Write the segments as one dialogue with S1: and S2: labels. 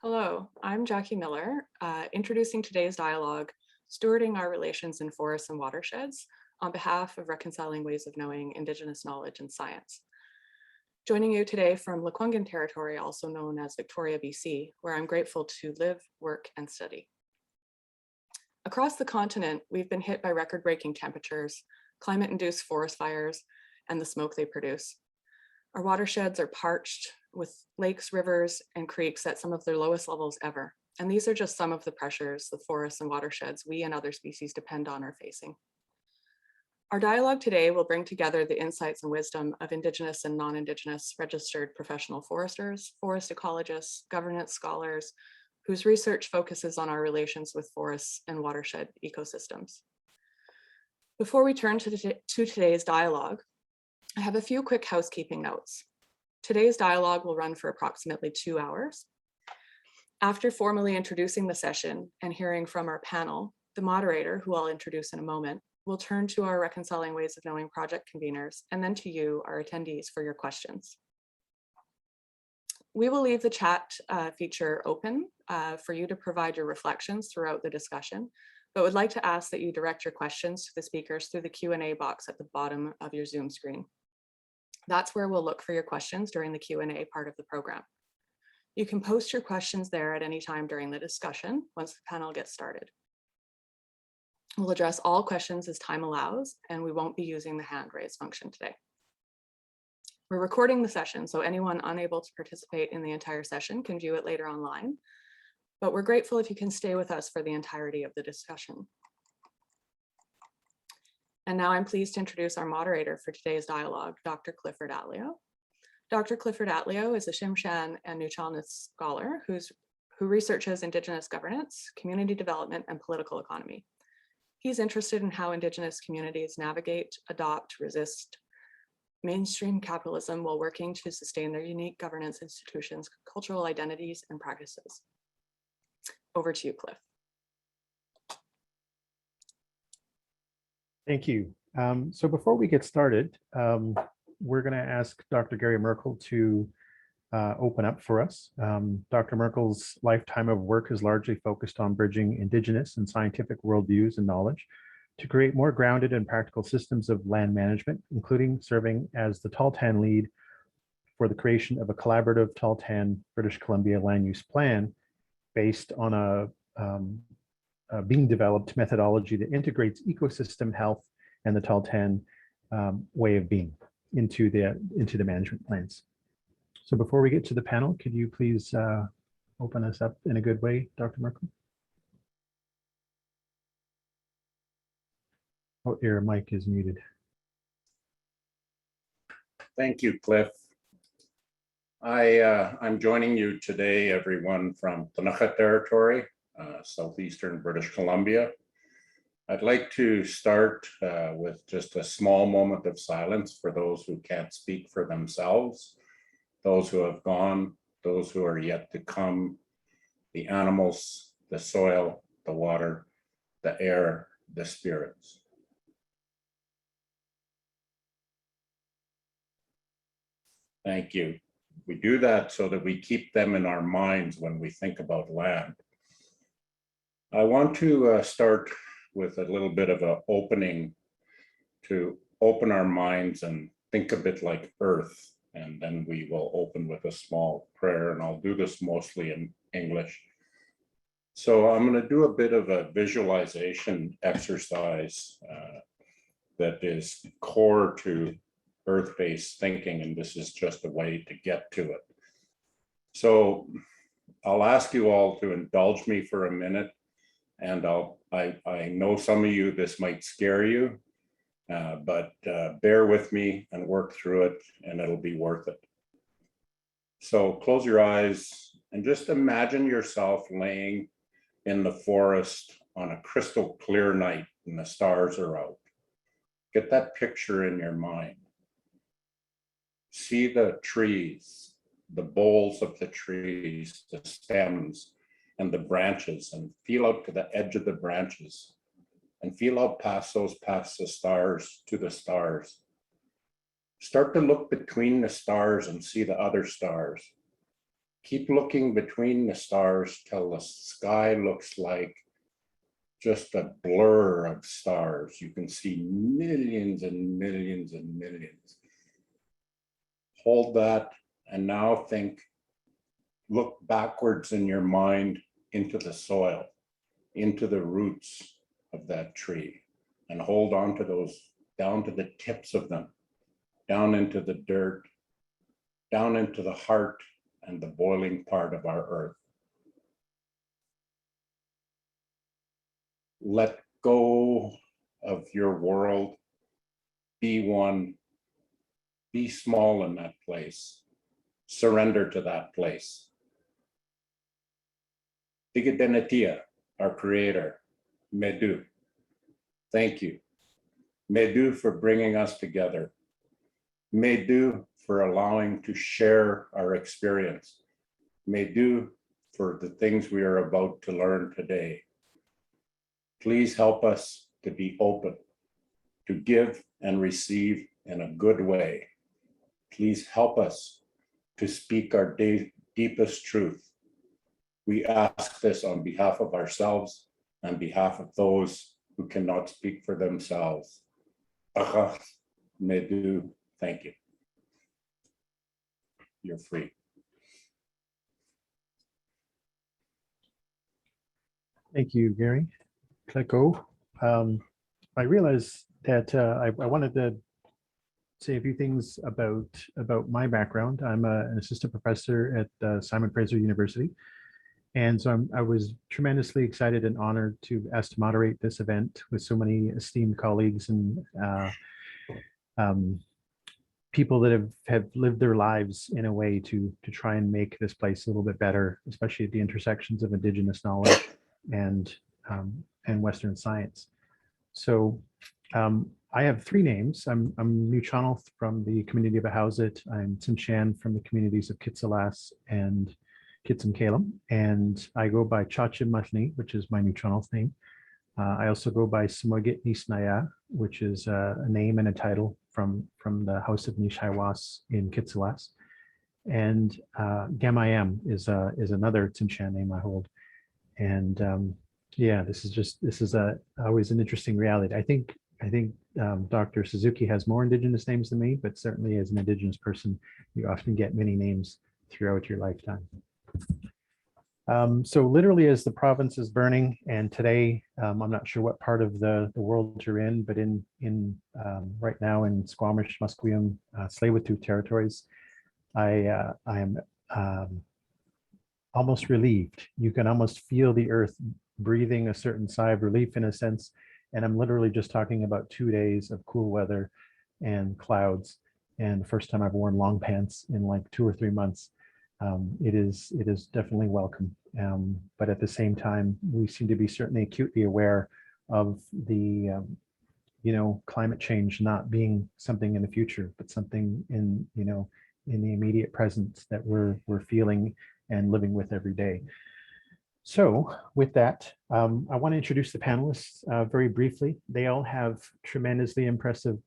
S1: Hello, I'm Jackie Miller, introducing today's dialogue, Stewarding Our Relations in Forests and Watersheds, on behalf of Reconciling Ways of Knowing Indigenous Knowledge and Science. Joining you today from Lekwungen territory, also known as Victoria, BC, where I'm grateful to live, work, and study. Across the continent, we've been hit by record-breaking temperatures, climate-induced forest fires, and the smoke they produce. Our watersheds are parched, with lakes, rivers, and creeks at some of their lowest levels ever. And these are just some of the pressures the forests and watersheds we and other species depend on are facing. Our dialogue today will bring together the insights and wisdom of Indigenous and non-Indigenous registered professional foresters, forest ecologists, governance scholars, whose research focuses on our relations with forests and watershed ecosystems. Before we turn to today's dialogue, I have a few quick housekeeping notes. Today's dialogue will run for approximately 2 hours. After formally introducing the session and hearing from our panel, the moderator, who I'll introduce in a moment, will turn to our Reconciling Ways of Knowing project conveners, and then to you, our attendees, for your questions. We will leave the chat feature open for you to provide your reflections throughout the discussion, but would like to ask that you direct your questions to the speakers through the Q&A box at the bottom of your Zoom screen. That's where we'll look for your questions during the Q&A part of the program. You can post your questions there at any time during the discussion once the panel gets started. We'll address all questions as time allows, and we won't be using the hand raise function today. We're recording the session, so anyone unable to participate in the entire session can view it later online, but we're grateful if you can stay with us for the entirety of the discussion. And now I'm pleased to introduce our moderator for today's dialogue, Dr. Clifford Atleo. Dr. Clifford Atleo is a Tsimshian and Nuu-chah-nulth scholar who researches Indigenous governance, community development, and political economy. He's interested in how Indigenous communities navigate, adopt, resist mainstream capitalism while working to sustain their unique governance institutions, cultural identities, and practices. Over to you, Cliff.
S2: Thank you. So before we get started, we're going to ask Dr. Gary Merkel to open up for us. Dr. Merkel's lifetime of work is largely focused on bridging Indigenous and scientific worldviews and knowledge to create more grounded and practical systems of land management, including serving as the Tahltan lead for the creation of a collaborative Tahltan British Columbia land use plan based on a being developed methodology that integrates ecosystem health and the Tahltan way of being into the management plans. So before we get to the panel, could you please open us up in a good way, Dr. Merkel? Oh, your mic is muted.
S3: Thank you, Cliff. I'm joining you today, everyone, from Tanaha territory, southeastern British Columbia. I'd like to start with just a small moment of silence for those who can't speak for themselves, those who have gone, those who are yet to come, the animals, the soil, the water, the air, the spirits. Thank you. We do that so that we keep them in our minds when we think about land. I want to start with a little bit of an opening to open our minds and think a bit like Earth, and then we will open with a small prayer, and I'll do this mostly in English. So I'm going to do a bit of a visualization exercise that is core to Earth-based thinking, and this is just a way to get to it. So I'll ask you all to indulge me for a minute, and I know some of you, this might scare you, but bear with me and work through it, and it'll be worth it. So close your eyes and just imagine yourself laying in the forest on a crystal clear night and the stars are out. Get that picture in your mind. See the trees, the boles of the trees, the stems and the branches, and feel out to the edge of the branches and feel out past the stars to the stars. Start to look between the stars and see the other stars. Keep looking between the stars till the sky looks like just a blur of stars. You can see millions and millions and millions. Hold that and now look backwards in your mind into the soil, into the roots of that tree, and hold on to those, down to the tips of them, down into the dirt, down into the heart and the boiling part of our earth. Let go of your world. Be one. Be small in that place. Surrender to that place. Tigadenatia, our creator, Medu. Thank you. Medu for bringing us together. Medu for allowing to share our experience. Medu for the things we are about to learn today. Please help us to be open, to give and receive in a good way. Please help us to speak our deepest truth. We ask this on behalf of ourselves and behalf of those who cannot speak for themselves. Medu, thank you. You're free.
S2: Thank you, Gary. Let go. I realized that I wanted to say a few things about my background. I'm an assistant professor at Simon Fraser University. And so I was tremendously excited and honored to ask to moderate this event with so many esteemed colleagues and people that have lived their lives in a way to try and make this place a little bit better, especially at the intersections of Indigenous knowledge and Western science. So I have three names. I'm Nuchonal from the community of Ahousaht. I'm Tsinshan from the communities of Kitsilas and Kitsimkalem, and I go by Chachim Matni, which is my Nuchonal's name. I also go by Smogit Nisnaya, which is a name and a title from the House of Nishaiwas in Kitsilas. And Gamayam is another Tsinshan name I hold. And yeah, this is always an interesting reality. I think Dr. Suzuki has more Indigenous names than me, but certainly as an Indigenous person, you often get many names throughout your lifetime. So literally as the province is burning, and today, I'm not sure what part of the world you're in, but in right now in Squamish, Musqueam, Tsleil-Waututh territories, I am almost relieved. You can almost feel the earth breathing a certain sigh of relief in a sense. And I'm literally just talking about 2 days of cool weather and clouds. And the first time I've worn long pants in like 2 or 3 months. It is definitely welcome. But at the same time, we seem to be certainly acutely aware of the, climate change not being something in the future, but something in the immediate present that we're feeling and living with every day. So with that, I want to introduce the panelists very briefly. They all have tremendously impressive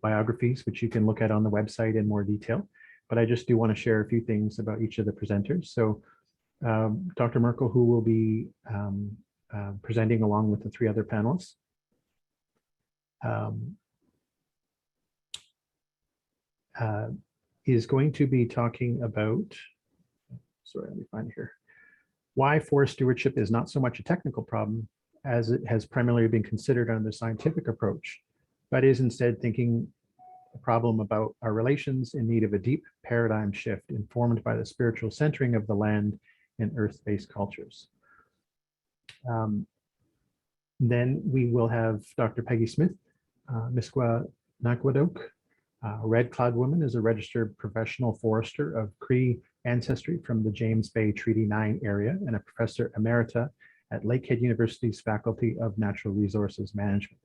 S2: biographies, which you can look at on the website in more detail. But I just do want to share a few things about each of the presenters. So Dr. Merkel, who will be presenting along with the 3 other panelists, is going to be talking about, sorry, let me find here, why forest stewardship is not so much a technical problem as it has primarily been considered under the scientific approach, but is instead thinking a problem about our relations in need of a deep paradigm shift informed by the spiritual centering of the land and earth-based cultures. Then we will have Dr. Peggy Smith, Misqua Nakwadok. Red Cloud Woman is a registered professional forester of Cree ancestry from the James Bay Treaty 9 area and a professor emerita at Lakehead University's Faculty of Natural Resources Management.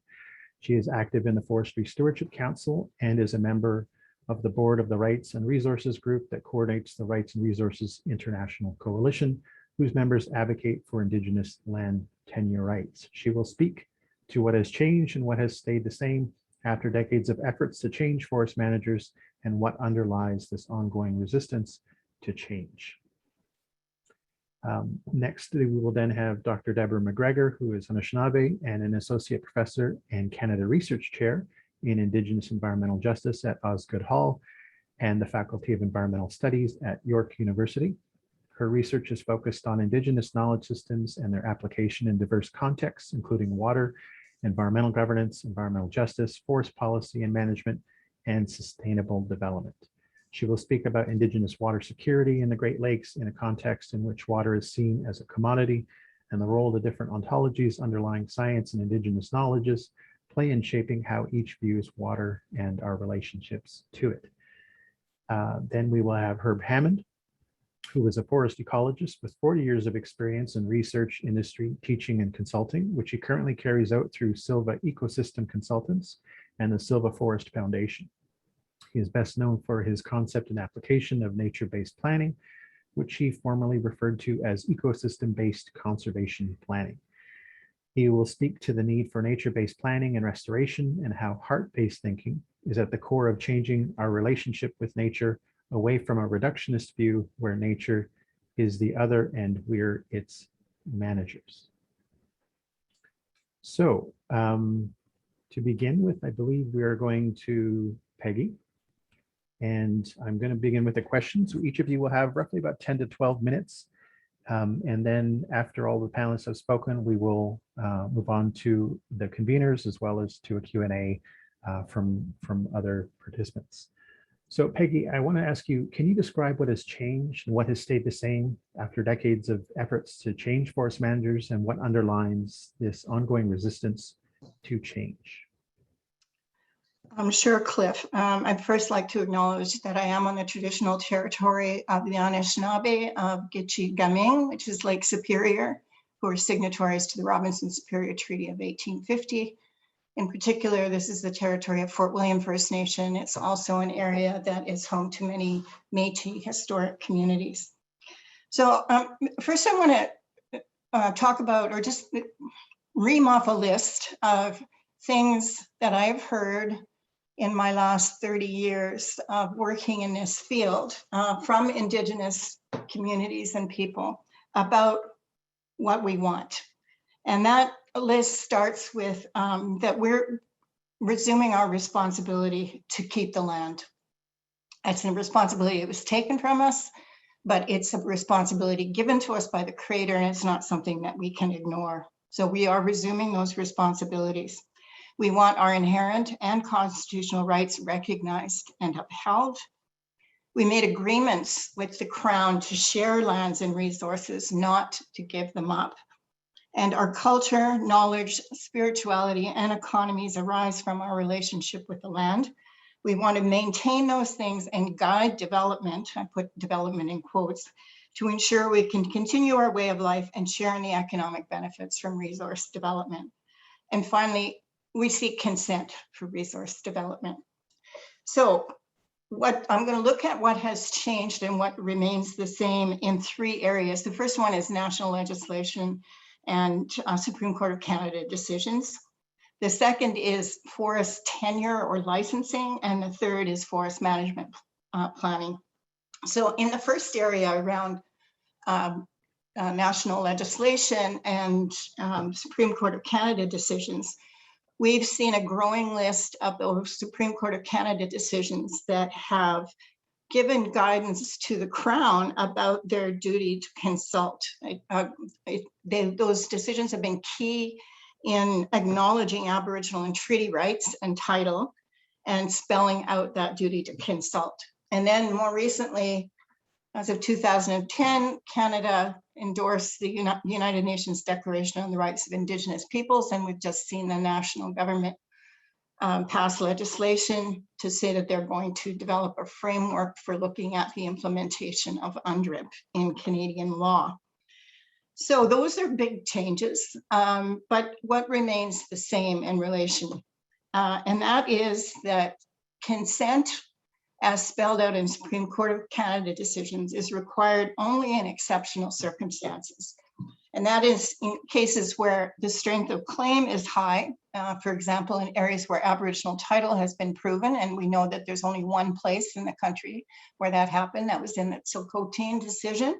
S2: She is active in the Forestry Stewardship Council and is a member of the board of the Rights and Resources Group that coordinates the Rights and Resources International Coalition, whose members advocate for Indigenous land tenure rights. She will speak to what has changed and what has stayed the same after decades of efforts to change forest managers and what underlies this ongoing resistance to change. Next, we will then have Dr. Deborah McGregor, who is Anishinaabe and an associate professor and Canada Research Chair in Indigenous Environmental Justice at Osgoode Hall and the Faculty of Environmental Studies at York University. Her research is focused on Indigenous knowledge systems and their application in diverse contexts, including water, environmental governance, environmental justice, forest policy and management, and sustainable development. She will speak about Indigenous water security in the Great Lakes in a context in which water is seen as a commodity and the role the different ontologies underlying science and Indigenous knowledges play in shaping how each views water and our relationships to it. Then we will have Herb Hammond, who is a forest ecologist with 40 years of experience in research, industry, teaching, and consulting, which he currently carries out through Silva Ecosystem Consultants and the Silva Forest Foundation. He is best known for his concept and application of nature-based planning, which he formerly referred to as ecosystem-based conservation planning. He will speak to the need for nature-based planning and restoration and how heart-based thinking is at the core of changing our relationship with nature away from a reductionist view where nature is the other and we're its managers. So to begin with, I believe we are going to Peggy. And I'm going to begin with a question. So each of you will have roughly about 10 to 12 minutes. And then after all the panelists have spoken, we will move on to the conveners as well as to a Q&A from other participants. So Peggy, I want to ask you, can you describe what has changed and what has stayed the same after decades of efforts to change forest managers and what underlines this ongoing resistance to change?
S4: I'm sure, Cliff. I'd first like to acknowledge that I am on the traditional territory of the Anishinaabe of Gitche-Gaming, which is Lake Superior, who are signatories to the Robinson-Superior Treaty of 1850. In particular, this is the territory of Fort William First Nation. It's also an area that is home to many Métis historic communities. So first I want to talk about, or just ream off a list of things that I've heard in my last 30 years of working in this field from Indigenous communities and people about what we want. And that list starts with that we're resuming our responsibility to keep the land. It's a responsibility that was taken from us, but it's a responsibility given to us by the Creator, and it's not something that we can ignore. So we are resuming those responsibilities. We want our inherent and constitutional rights recognized and upheld. We made agreements with the Crown to share lands and resources, not to give them up. And our culture, knowledge, spirituality, and economies arise from our relationship with the land. We want to maintain those things and guide development, I put development in quotes, to ensure we can continue our way of life and share in the economic benefits from resource development. And finally, we seek consent for resource development. So what I'm going to look at what has changed and what remains the same in three areas. The first one is national legislation and Supreme Court of Canada decisions. The second is forest tenure or licensing, and the third is forest management planning. So in the first area around national legislation and Supreme Court of Canada decisions, we've seen a growing list of those Supreme Court of Canada decisions that have given guidance to the Crown about their duty to consult. Those decisions have been key in acknowledging Aboriginal and treaty rights and title and spelling out that duty to consult. And then more recently, as of 2010, Canada endorsed the United Nations Declaration on the Rights of Indigenous Peoples, and we've just seen the national government pass legislation to say that they're going to develop a framework for looking at the implementation of UNDRIP in Canadian law. So those are big changes, but what remains the same in relation, and that is that consent, as spelled out in Supreme Court of Canada decisions, is required only in exceptional circumstances. And that is in cases where the strength of claim is high, for example, in areas where Aboriginal title has been proven, and we know that there's only one place in the country where that happened. That was in the Silcotin decision.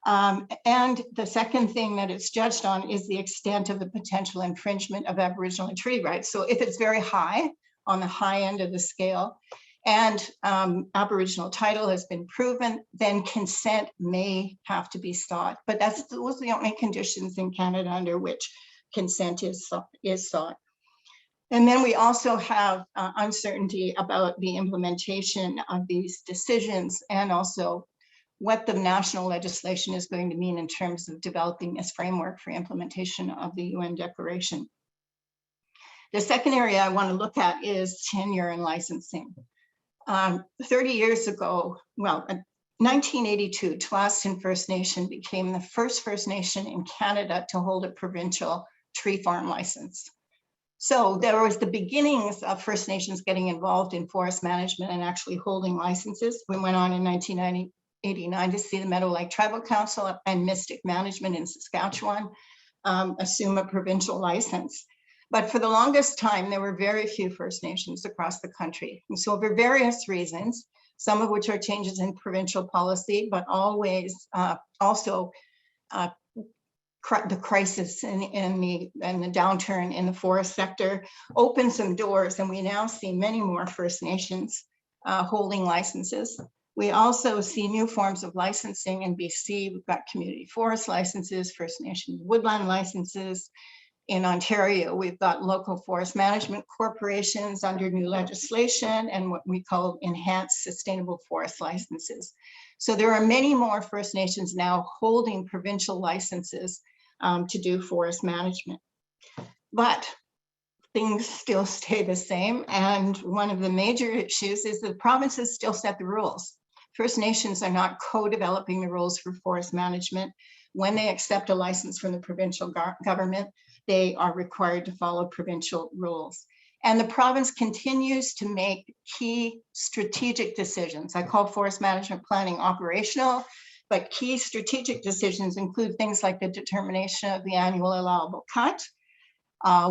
S4: And the second thing that it's judged on is the extent of the potential infringement of Aboriginal and treaty rights. So if it's very high, on the high end of the scale, and Aboriginal title has been proven, then consent may have to be sought. But those are the only conditions in Canada under which consent is sought. And then we also have uncertainty about the implementation of these decisions, and also what the national legislation is going to mean in terms of developing this framework for implementation of the UN Declaration. The second area I want to look at is tenure and licensing. 30 years ago, well, 1982, Tsawwassen First Nation became the first First Nation in Canada to hold a provincial tree farm license. So there was the beginnings of First Nations getting involved in forest management and actually holding licenses. We went on in 1989 to see the Meadow Lake Tribal Council and Mystic Management in Saskatchewan assume a provincial license. But for the longest time, there were very few First Nations across the country. And so for various reasons, some of which are changes in provincial policy, but always also the crisis and the downturn in the forest sector opened some doors, and we now see many more First Nations holding licenses. We also see new forms of licensing in BC. We've got community forest licenses, First Nation woodland licenses. In Ontario, we've got local forest management corporations under new legislation and what we call enhanced sustainable forest licenses. So there are many more First Nations now holding provincial licenses to do forest management. But things still stay the same. And one of the major issues is that provinces still set the rules. First Nations are not co-developing the rules for forest management. When they accept a license from the provincial government, they are required to follow provincial rules. And the province continues to make key strategic decisions. I call forest management planning operational, but key strategic decisions include things like the determination of the annual allowable cut,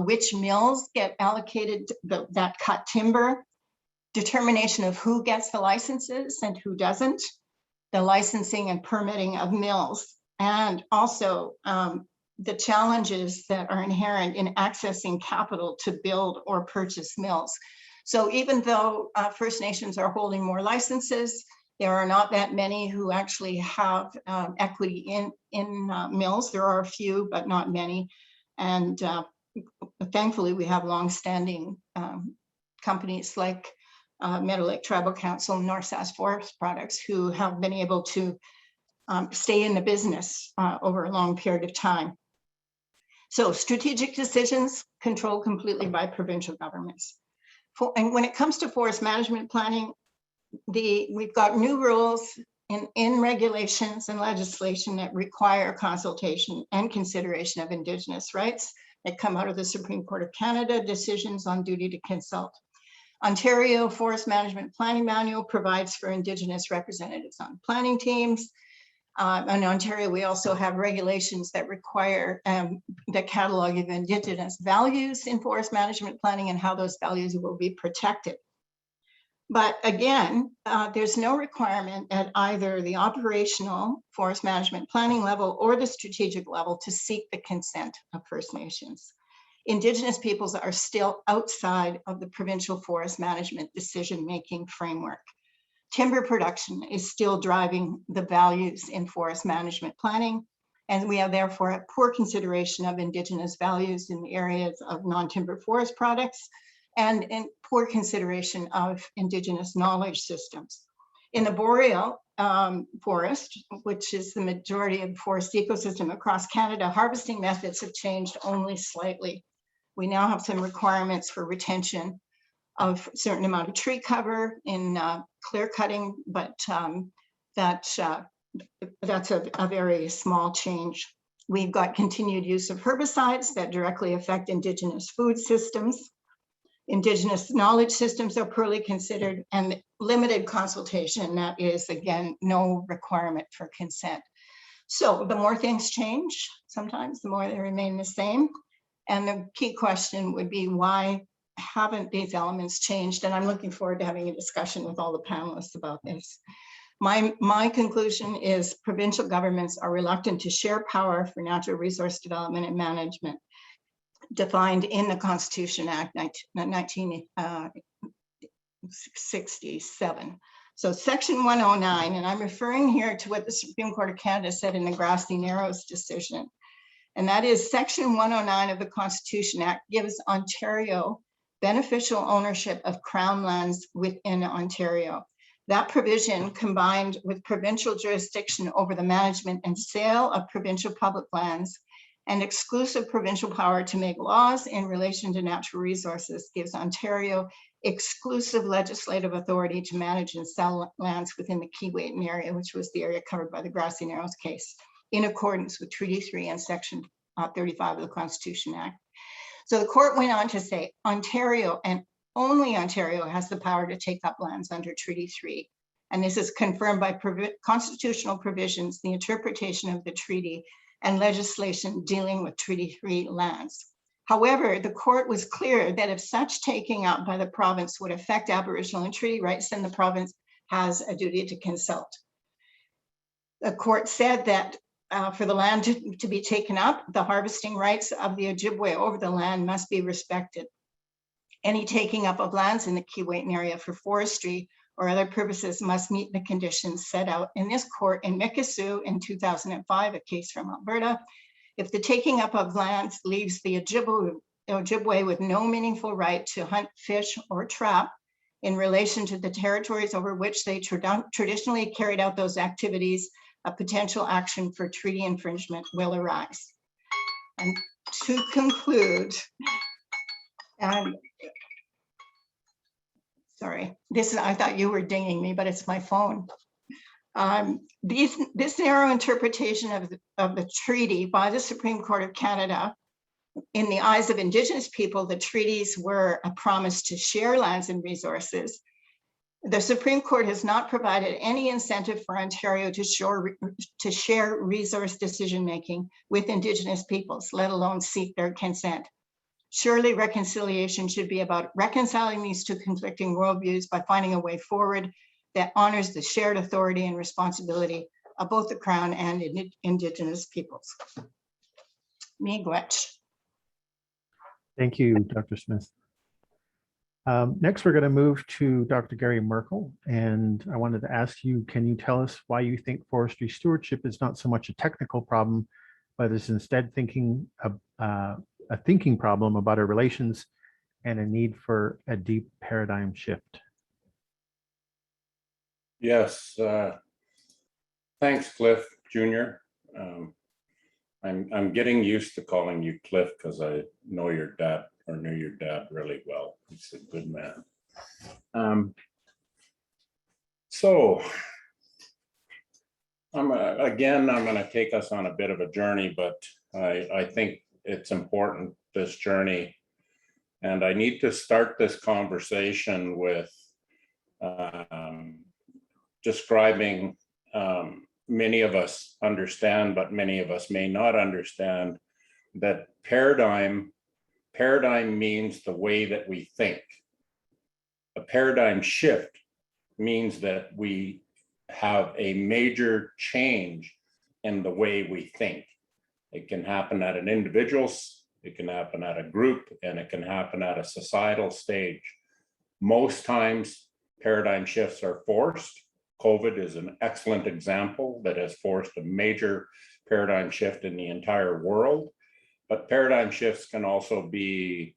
S4: which mills get allocated that cut timber, determination of who gets the licenses and who doesn't, the licensing and permitting of mills, and also the challenges that are inherent in accessing capital to build or purchase mills. So even though First Nations are holding more licenses, there are not that many who actually have equity in mills. There are a few, but not many. And thankfully, we have longstanding companies like Meadow Lake Tribal Council, North Sask Forest Products, who have been able to stay in the business over a long period of time. So strategic decisions controlled completely by provincial governments. And when it comes to forest management planning, we've got new rules in regulations and legislation that require consultation and consideration of Indigenous rights that come out of the Supreme Court of Canada decisions on duty to consult. Ontario Forest Management Planning Manual provides for Indigenous representatives on planning teams. In Ontario, we also have regulations that require the catalog of Indigenous values in forest management planning and how those values will be protected. But again, there's no requirement at either the operational forest management planning level or the strategic level to seek the consent of First Nations. Indigenous peoples are still outside of the provincial forest management decision-making framework. Timber production is still driving the values in forest management planning, and we have therefore a poor consideration of Indigenous values in the areas of non-timber forest products and in poor consideration of Indigenous knowledge systems. In the boreal forest, which is the majority of the forest ecosystem across Canada, harvesting methods have changed only slightly. We now have some requirements for retention of a certain amount of tree cover in clear cutting, but that's a very small change. We've got continued use of herbicides that directly affect Indigenous food systems. Indigenous knowledge systems are poorly considered, and limited consultation, that is, again, no requirement for consent. So the more things change, sometimes the more they remain the same. And the key question would be, why haven't these elements changed? And I'm looking forward to having a discussion with all the panelists about this. My conclusion is provincial governments are reluctant to share power for natural resource development and management defined in the Constitution Act 1967. So section 109, and I'm referring here to what the Supreme Court of Canada said in the Grassy Narrows decision. And that is section 109 of the Constitution Act gives Ontario beneficial ownership of Crown lands within Ontario. That provision, combined with provincial jurisdiction over the management and sale of provincial public lands and exclusive provincial power to make laws in relation to natural resources, gives Ontario exclusive legislative authority to manage and sell lands within the Keewatin area, which was the area covered by the Grassy Narrows case, in accordance with Treaty 3 and Section 35 of the Constitution Act. So the court went on to say Ontario, and only Ontario, has the power to take up lands under Treaty 3. And this is confirmed by constitutional provisions, the interpretation of the treaty, and legislation dealing with Treaty 3 lands. However, the court was clear that if such taking up by the province would affect Aboriginal and treaty rights, then the province has a duty to consult. The court said that for the land to be taken up, the harvesting rights of the Ojibwe over the land must be respected. Any taking up of lands in the Keewatin area for forestry or other purposes must meet the conditions set out in this court in Mikisew in 2005, a case from Alberta. If the taking up of lands leaves the Ojibwe with no meaningful right to hunt, fish, or trap in relation to the territories over which they traditionally carried out those activities, a potential action for treaty infringement will arise. And to conclude, sorry, I thought you were dinging me, but it's my phone. This narrow interpretation of the treaty by the Supreme Court of Canada, in the eyes of Indigenous people, the treaties were a promise to share lands and resources. The Supreme Court has not provided any incentive for Ontario to share resource decision-making with Indigenous peoples, let alone seek their consent. Surely reconciliation should be about reconciling these two conflicting worldviews by finding a way forward that honors the shared authority and responsibility of both the Crown and Indigenous peoples. Miigwech.
S2: Thank you, Dr. Smith. Next, we're going to move to Dr. Gary Merkel, and I wanted to ask you, can you tell us why you think forestry stewardship is not so much a technical problem, but is instead a thinking problem about our relations and a need for a deep paradigm shift?
S3: Yes, thanks, Cliff Jr. I'm getting used to calling you Cliff because I know your dad, or knew your dad really well. He's a good man. So I'm going to take us on a bit of a journey, but I think it's important, this journey. And I need to start this conversation with describing, many of us understand, but many of us may not understand, that paradigm means the way that we think. A paradigm shift means that we have a major change in the way we think. It can happen at an individual's, it can happen at a group, and it can happen at a societal stage. Most times, paradigm shifts are forced. COVID is an excellent example that has forced a major paradigm shift in the entire world. But paradigm shifts can also be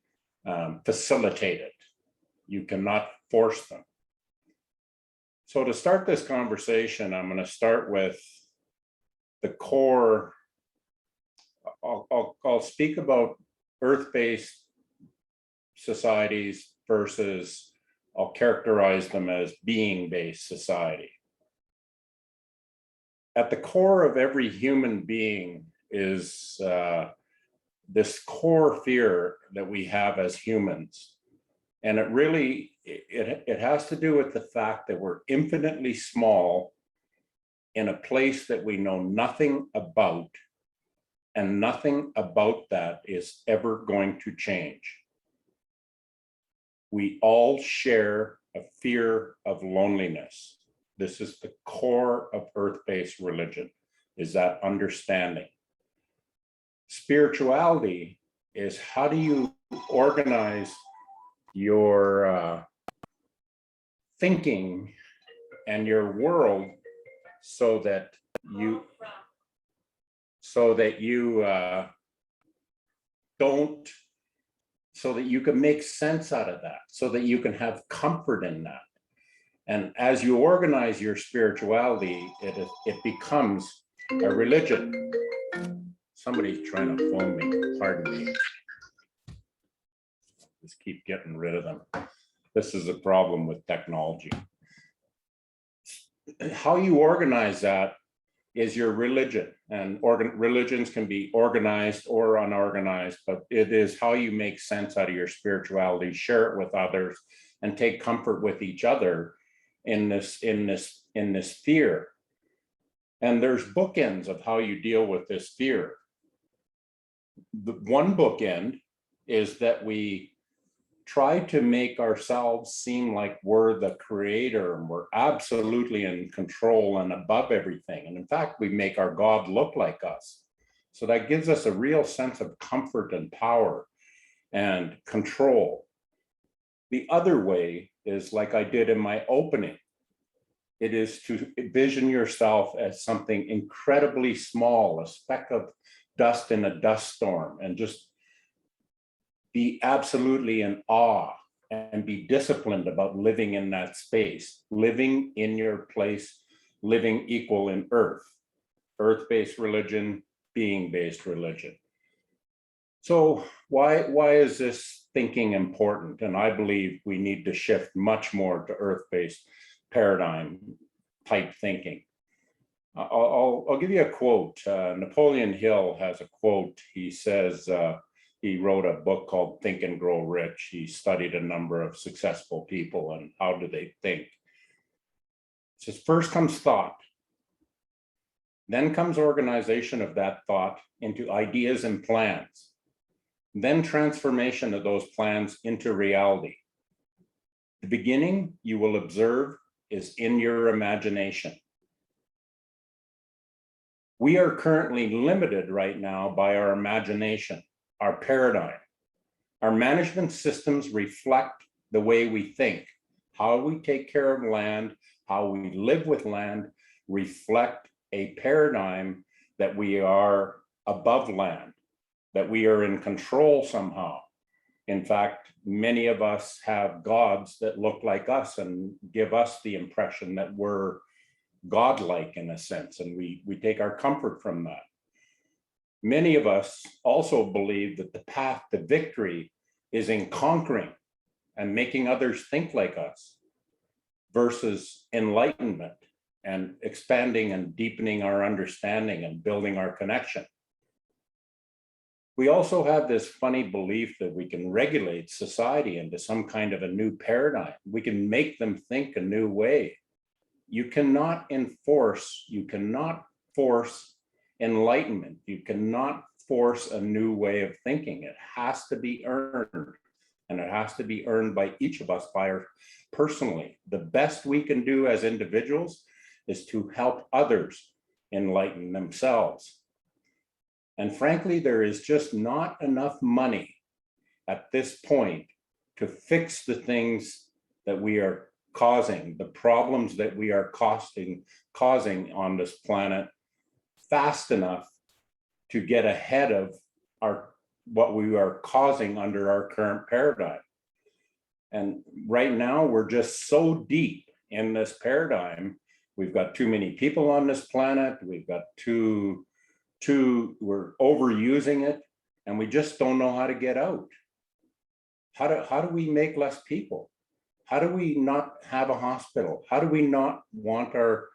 S3: facilitated. You cannot force them. So to start this conversation, I'm going to start with the core. I'll speak about earth-based societies versus, I'll characterize them as being-based society. At the core of every human being is this core fear that we have as humans. And it really, it has to do with the fact that we're infinitely small in a place that we know nothing about, and nothing about that is ever going to change. We all share a fear of loneliness. This is the core of earth-based religion, is that understanding. Spirituality is how do you organize your thinking and your world so that you don't, so that you can make sense out of that, so that you can have comfort in that. And as you organize your spirituality, it becomes a religion. Somebody's trying to phone me, pardon me. Just keep getting rid of them. This is a problem with technology. How you organize that is your religion, and religions can be organized or unorganized, but it is how you make sense out of your spirituality, share it with others, and take comfort with each other in this fear. And there's bookends of how you deal with this fear. The one bookend is that we try to make ourselves seem like we're the creator and we're absolutely in control and above everything. And in fact, we make our God look like us. So that gives us a real sense of comfort and power and control. The other way is, like I did in my opening, it is to envision yourself as something incredibly small, a speck of dust in a dust storm, and just be absolutely in awe and be disciplined about living in that space, living in your place, living equal in earth, earth-based religion, being-based religion. So why is this thinking important? And I believe we need to shift much more to earth-based paradigm type thinking. I'll give you a quote. Napoleon Hill has a quote. He says, he wrote a book called Think and Grow Rich. He studied a number of successful people and how do they think. It says, first comes thought, then comes organization of that thought into ideas and plans, then transformation of those plans into reality. The beginning you will observe is in your imagination. We are currently limited right now by our imagination, our paradigm. Our management systems reflect the way we think. How we take care of land, how we live with land, reflect a paradigm that we are above land, that we are in control somehow. In fact, many of us have gods that look like us and give us the impression that we're godlike in a sense, and we take our comfort from that. Many of us also believe that the path to victory is in conquering and making others think like us versus enlightenment and expanding and deepening our understanding and building our connection. We also have this funny belief that we can regulate society into some kind of a new paradigm. We can make them think a new way. You cannot force enlightenment. You cannot force a new way of thinking. It has to be earned, and it has to be earned by each of us personally. The best we can do as individuals is to help others enlighten themselves. And frankly, there is just not enough money at this point to fix the things that we are causing, the problems that we are causing on this planet fast enough to get ahead of what we are causing under our current paradigm. And right now, we're just so deep in this paradigm. We've got too many people on this planet. We've got we're overusing it, and we just don't know how to get out. How do we make less people? How do we not have a hospital? How do we not want our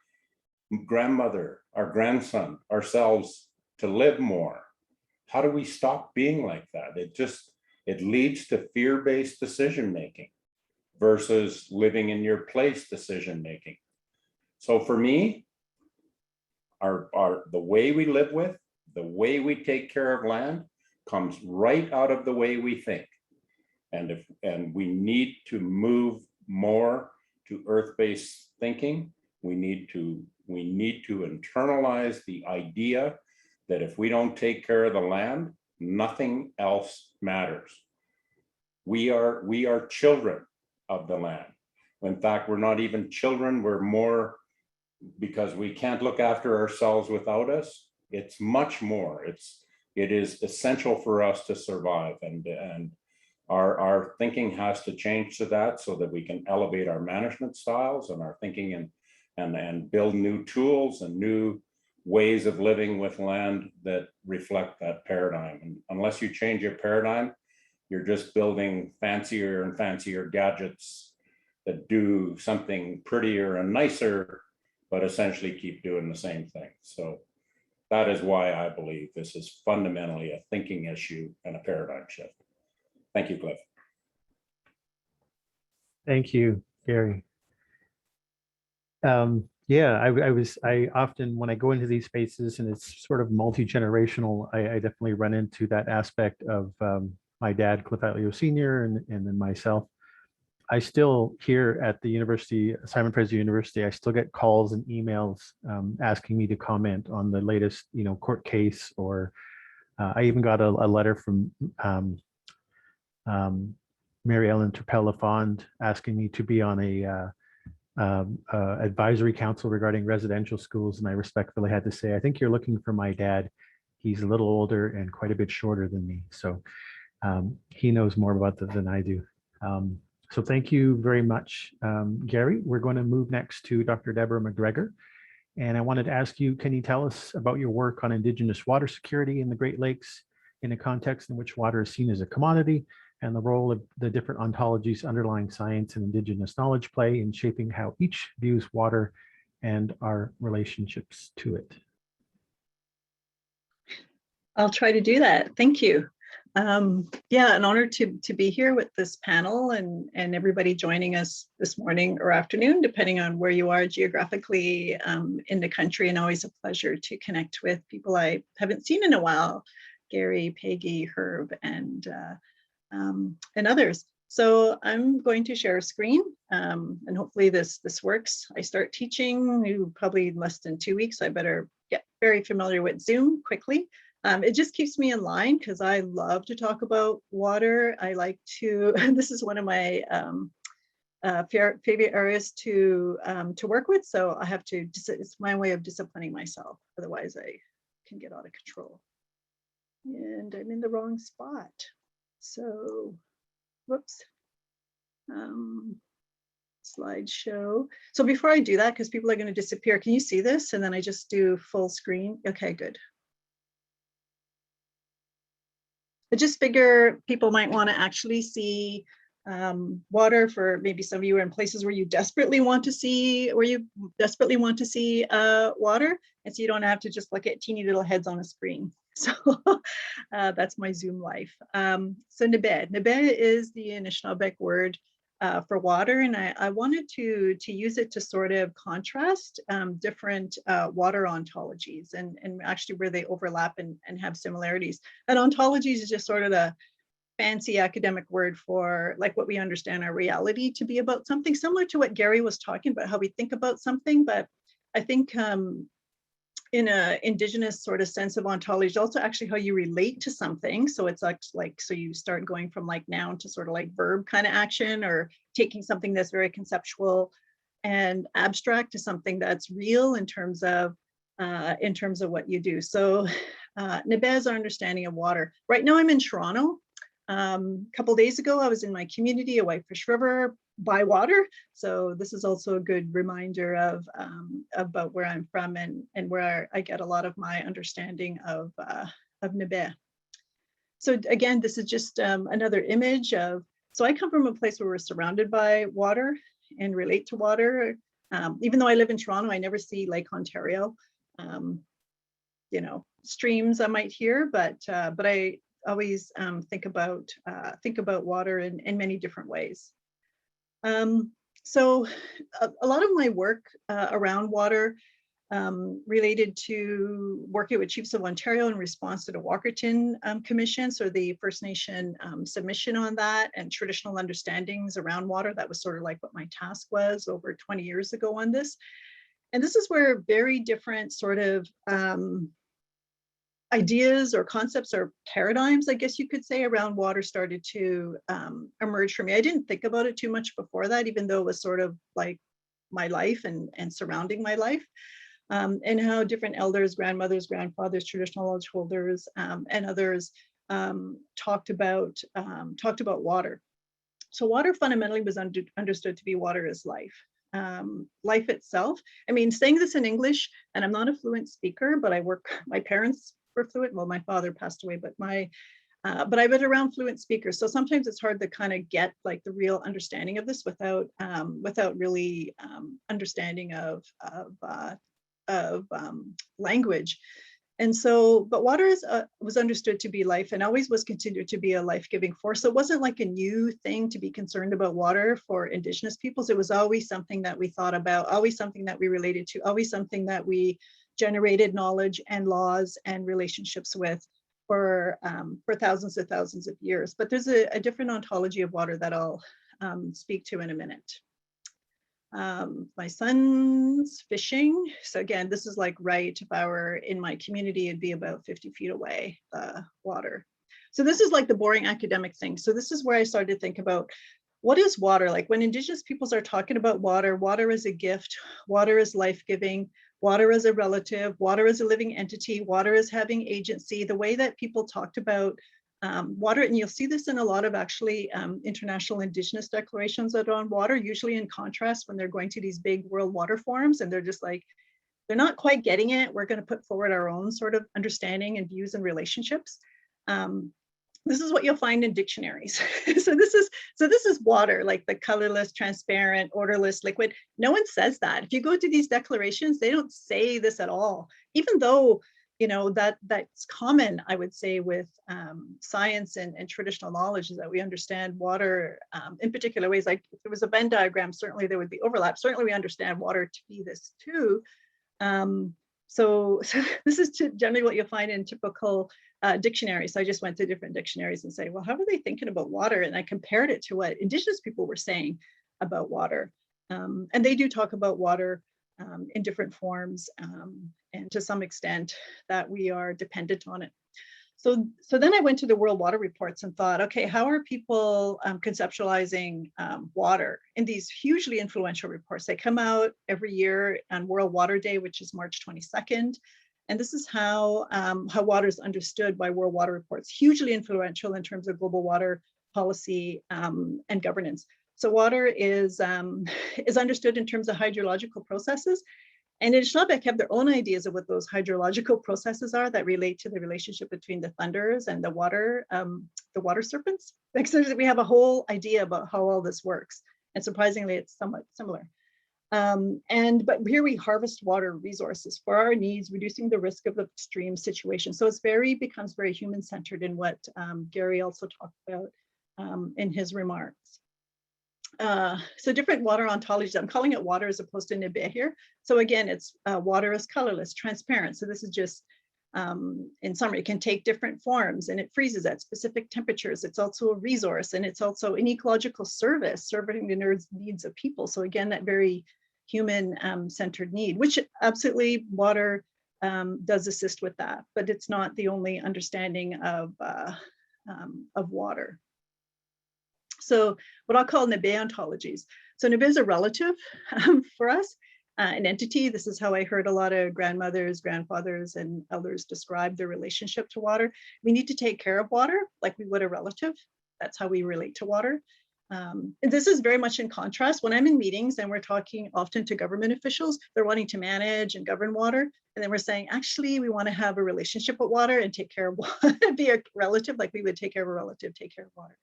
S3: grandmother, our grandson, ourselves to live more? How do we stop being like that? It leads to fear-based decision-making versus living in your place decision-making. So for me, the way we live with, the way we take care of land comes right out of the way we think. And we need to move more to earth-based thinking. We need to internalize the idea that if we don't take care of the land, nothing else matters. We are children of the land. In fact, we're not even children, we're more, because we can't look after ourselves without us. It's much more. It is essential for us to survive, and our thinking has to change to that so that we can elevate our management styles and our thinking and build new tools and new ways of living with land that reflect that paradigm. And unless you change your paradigm, you're just building fancier and fancier gadgets that do something prettier and nicer, but essentially keep doing the same thing. So that is why I believe this is fundamentally a thinking issue and a paradigm shift. Thank you, Cliff.
S2: Thank you, Gary. Yeah, I often, when I go into these spaces and it's sort of multi-generational, I definitely run into that aspect of my dad, Cliff Atleo Sr., and then myself. I still here at the university, Simon Fraser University, I still get calls and emails asking me to comment on the latest, court case, or I even got a letter from Mary Ellen Turpel-Lafond asking me to be on a advisory council regarding residential schools, and I respectfully had to say, I think you're looking for my dad. He's a little older and quite a bit shorter than me, so he knows more about that than I do. So thank you very much, Gary. We're going to move next to Dr. Deborah McGregor. And I wanted to ask you, can you tell us about your work on Indigenous water security in the Great Lakes in a context in which water is seen as a commodity, and the role of the different ontologies underlying science and Indigenous knowledge play in shaping how each views water and our relationships to it?
S5: I'll try to do that. Thank you. Yeah, an honor to be here with this panel and everybody joining us this morning or afternoon, depending on where you are geographically in the country, and always a pleasure to connect with people I haven't seen in a while, Gary, Peggy, Herb, and others. So I'm going to share a screen and hopefully this works. I start teaching probably less than 2 weeks. I better get very familiar with Zoom quickly. It just keeps me in line because I love to talk about water. I like to, this is one of my favorite areas to work with. So I have to, it's my way of disciplining myself. Otherwise I can get out of control. And I'm in the wrong spot. So, whoops. Slideshow. So before I do that, because people are going to disappear, can you see this? And then I just do full screen. Okay, good. I just figure people might want to actually see water. For maybe some of you are in places where you desperately want to see, water, and so you don't have to just look at teeny little heads on a screen. So that's my Zoom life. So Nebe is the Anishinaabe word for water, and I wanted to use it to sort of contrast different water ontologies and actually where they overlap and have similarities. And ontologies is just sort of the fancy academic word for like what we understand our reality to be about something, similar to what Gary was talking about, how we think about something. But I think in a Indigenous sort of sense of ontology, also actually how you relate to something. So it's like, so you start going from like noun to sort of like verb kind of action, or taking something that's very conceptual and abstract to something that's real in terms of what you do. So Nebe is our understanding of water. Right now I'm in Toronto. A couple of days ago, I was in my community, a Whitefish River, by water. So this is also a good reminder of about where I'm from and where I get a lot of my understanding of Nebe. So again, this is just another image of, so I come from a place where we're surrounded by water and relate to water. Even though I live in Toronto, I never see Lake Ontario. You know, streams I might hear, but I always think about water in many different ways. So a lot of my work around water related to working with Chiefs of Ontario in response to the Walkerton Commission, so the First Nation submission on that and traditional understandings around water. That was sort of like what my task was over 20 years ago on this. And this is where very different sort of ideas or concepts or paradigms, I guess you could say, around water started to emerge for me. I didn't think about it too much before that, even though it was sort of like my life and surrounding my life. And how different elders, grandmothers, grandfathers, traditional knowledge holders, and others talked about water. So water fundamentally was understood to be water is life. Life itself. I mean, saying this in English, and I'm not a fluent speaker, but my parents were fluent. Well, my father passed away, but I've been around fluent speakers. So sometimes it's hard to kind of get like the real understanding of this without really understanding of language. And so, but water was understood to be life and always was considered to be a life-giving force. So it wasn't like a new thing to be concerned about water for Indigenous peoples. It was always something that we thought about, always something that we related to, always something that we generated knowledge and laws and relationships with for thousands of years. But there's a different ontology of water that I'll speak to in a minute. My son's fishing. So again, this is like right, if I were in my community, it'd be about 50 feet away, the water. So this is like the boring academic thing. So this is where I started to think about what is water? Like when Indigenous peoples are talking about water, water is a gift, water is life-giving, water is a relative, water is a living entity, water is having agency. The way that people talked about water, and you'll see this in a lot of actually international Indigenous declarations that are on water, usually in contrast when they're going to these big world water forums and they're just like, they're not quite getting it. We're going to put forward our own sort of understanding and views and relationships. This is what you'll find in dictionaries. So this is water, like the colorless, transparent, odorless liquid. No one says that. If you go to these declarations, they don't say this at all, even though you know, that's common, I would say, with science and traditional knowledge, is that we understand water in particular ways. Like if there was a Venn diagram, certainly there would be overlap. Certainly we understand water to be this too. So this is generally what you'll find in typical dictionaries. So I just went to different dictionaries and say, well, how are they thinking about water? And I compared it to what Indigenous people were saying about water. And they do talk about water in different forms, and to some extent that we are dependent on it. So then I went to the World Water Reports and thought, okay, how are people conceptualizing water in these hugely influential reports? They come out every year on World Water Day, which is March 22nd. And this is how water is understood by World Water Reports, hugely influential in terms of global water policy and governance. So water is understood in terms of hydrological processes. And Anishinaabe have their own ideas of what those hydrological processes are that relate to the relationship between the thunders and the water serpents. Like, so we have a whole idea about how all this works. And surprisingly, it's somewhat similar. But here we harvest water resources for our needs, reducing the risk of extreme situations. So it's becomes very human-centered in what Gary also talked about in his remarks. So different water ontologies. I'm calling it water as opposed to Nibe here. So again, it's water is colorless, transparent. So this is just, in summary, it can take different forms and it freezes at specific temperatures. It's also a resource, and it's also an ecological service serving the needs of people. So again, that very human centered need, which absolutely water does assist with that, but it's not the only understanding of water. So what I'll call Nibe ontologies. So Nibe is a relative for us, an entity. This is how I heard a lot of grandmothers, grandfathers, and elders describe their relationship to water. We need to take care of water like we would a relative. That's how we relate to water. And this is very much in contrast. When I'm in meetings and we're talking often to government officials, they're wanting to manage and govern water. And then we're saying, actually, we want to have a relationship with water and take care of water, be a relative, like we would take care of a relative, take care of water.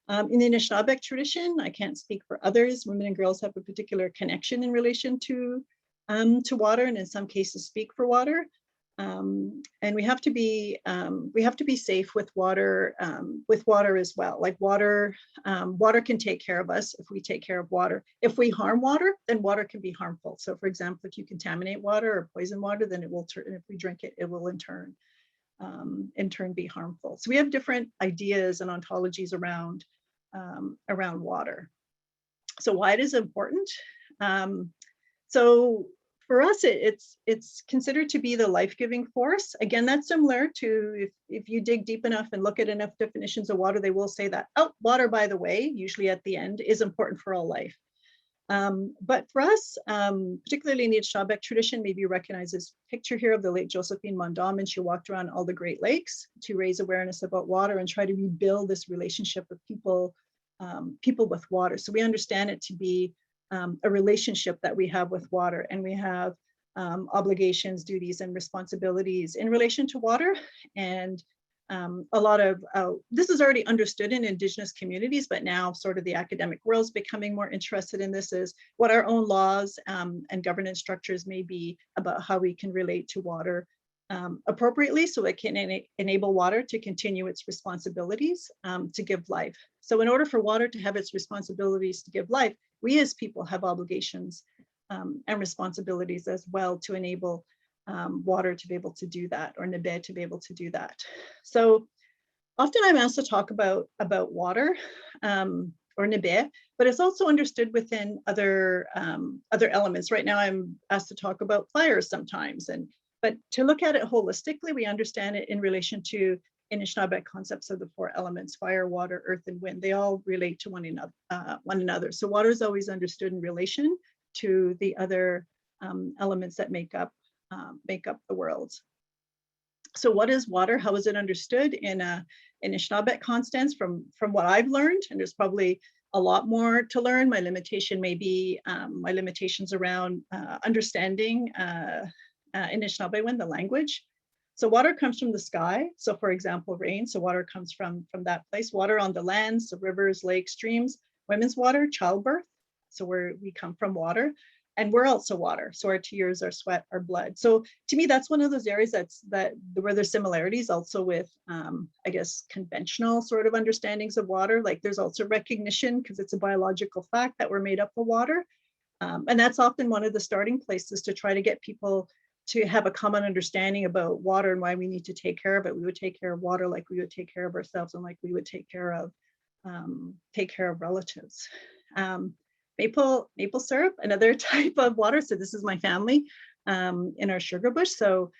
S5: In the Anishinaabe tradition, I can't speak for others, women and girls have a particular connection in relation to water, and in some cases speak for water. And we have to be safe with water as well. Like water can take care of us if we take care of water. If we harm water, then water can be harmful. So for example, if you contaminate water or poison water, then it will turn, and if we drink it, it will in turn be harmful. So we have different ideas and ontologies around water. So why it is important? So for us, it's considered to be the life-giving force. Again, that's similar to if you dig deep enough and look at enough definitions of water, they will say that, oh, water, by the way, usually at the end, is important for all life. But for us, particularly in the Anishinaabe tradition, maybe you recognize this picture here of the late Josephine Mondawmin. She walked around all the Great Lakes to raise awareness about water and try to rebuild this relationship with people with water. So we understand it to be a relationship that we have with water, and we have obligations, duties, and responsibilities in relation to water. And a lot of this is already understood in Indigenous communities, but now sort of the academic world is becoming more interested in this, is what our own laws and governance structures may be about how we can relate to water appropriately, so it can enable water to continue its responsibilities to give life. So in order for water to have its responsibilities to give life, we as people have obligations and responsibilities as well to enable water to be able to do that, or Nebe to be able to do that. So often I'm asked to talk about water or Nebe, but it's also understood within other elements. Right now I'm asked to talk about fires sometimes, but to look at it holistically, we understand it in relation to Anishinaabe concepts of the 4 elements: fire, water, earth, and wind. They all relate to one another. So water is always understood in relation to the other elements that make up the world. So what is water? How is it understood in Anishinaabe constants from what I've learned? And there's probably a lot more to learn. My limitation may be my limitations around understanding Anishinaabe wind, the language. So water comes from the sky. So for example, rain. So water comes from that place. Water on the land, so rivers, lakes, streams. Women's water, childbirth. So we come from water. And we're also water. So our tears, our sweat, our blood. So to me, that's one of those areas where there's similarities also with, I guess, conventional sort of understandings of water. Like there's also recognition, because it's a biological fact, that we're made up of water. And that's often one of the starting places to try to get people to have a common understanding about water and why we need to take care of it. We would take care of water like we would take care of ourselves, and like we would take care of relatives. Maple syrup, another type of water. So this is my family in our sugar bush. So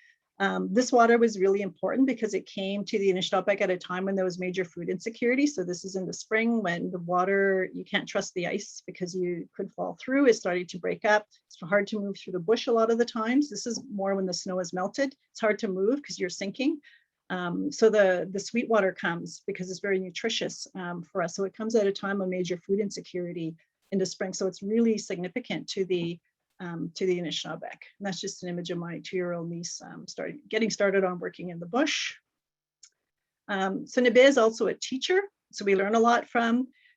S5: this water was really important because it came to the Anishinaabe at a time when there was major food insecurity. So this is in the spring when the water, you can't trust the ice because you could fall through. It started to break up. It's hard to move through the bush a lot of the times. This is more when the snow is melted. It's hard to move because you're sinking. So the sweet water comes because it's very nutritious for us. So it comes at a time of major food insecurity in the spring. So it's really significant to the Anishinaabe. And that's just an image of my 2-year-old niece getting started on working in the bush. So Nebe is also a teacher. So we learn a lot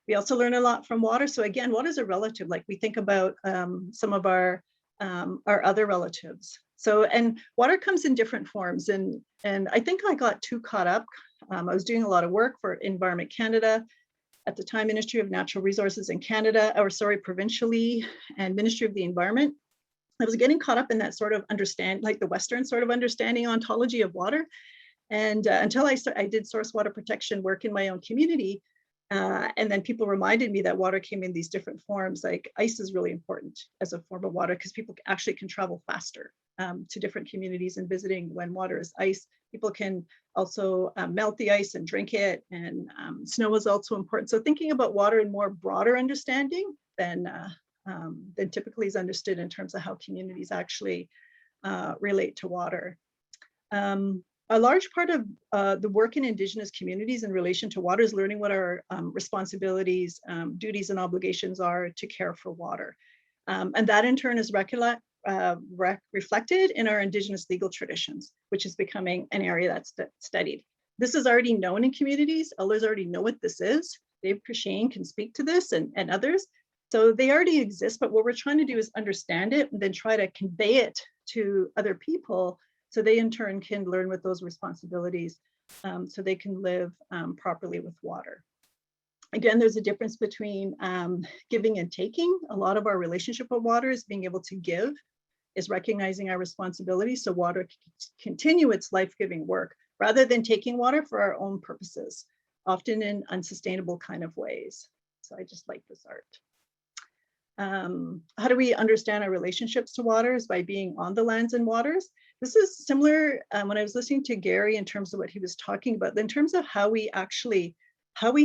S5: we also learn a lot from water. So again, what is a relative? Like we think about some of our other relatives. So, and water comes in different forms. And I think I got too caught up. I was doing a lot of work for Environment Canada, at the time Ministry of Natural Resources in Canada, provincially, and Ministry of the Environment. I was getting caught up in that sort of like the Western sort of understanding ontology of water. And until I did source water protection work in my own community, and then people reminded me that water came in these different forms. Like ice is really important as a form of water because people actually can travel faster to different communities and visiting when water is ice. People can also melt the ice and drink it, and snow is also important. So thinking about water in more broader understanding than typically is understood in terms of how communities actually relate to water. A large part of the work in Indigenous communities in relation to water is learning what our responsibilities, duties, and obligations are to care for water. And that in turn is reflected in our Indigenous legal traditions, which is becoming an area that's studied. This is already known in communities. Elders already know what this is. Dave Cushane can speak to this and others. So they already exist, but what we're trying to do is understand it and then try to convey it to other people So they in turn can learn with those responsibilities so they can live properly with water. Again, there's a difference between giving and taking. A lot of our relationship with water is being able to give, is recognizing our responsibility so water can continue its life-giving work rather than taking water for our own purposes, often in unsustainable kind of ways. So I just like this art. How do we understand our relationships to waters? By being on the lands and waters. This is similar when I was listening to Gary in terms of what he was talking about, in terms of how we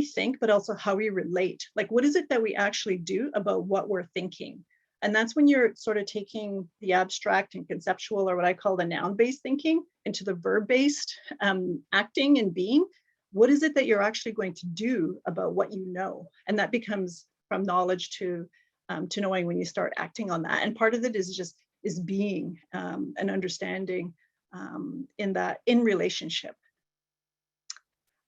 S5: think, but also how we relate. Like, what is it that we actually do about what we're thinking? And that's when you're sort of taking the abstract and conceptual, or what I call the noun-based thinking, into the verb-based acting and being. What is it that you're actually going to do about what you know? And that becomes from knowledge to knowing when you start acting on that. And part of it is being and understanding in relationship.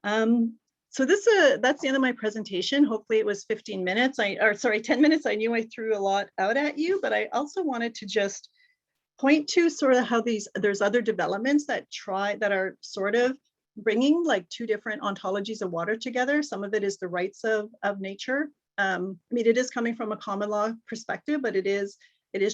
S5: So that's the end of my presentation. Hopefully it was 15 minutes, 10 minutes. I knew I threw a lot out at you, but I also wanted to just point to sort of how there's other developments that are sort of bringing like two different ontologies of water together. Some of it is the rights of nature. I mean, it is coming from a common law perspective, but it is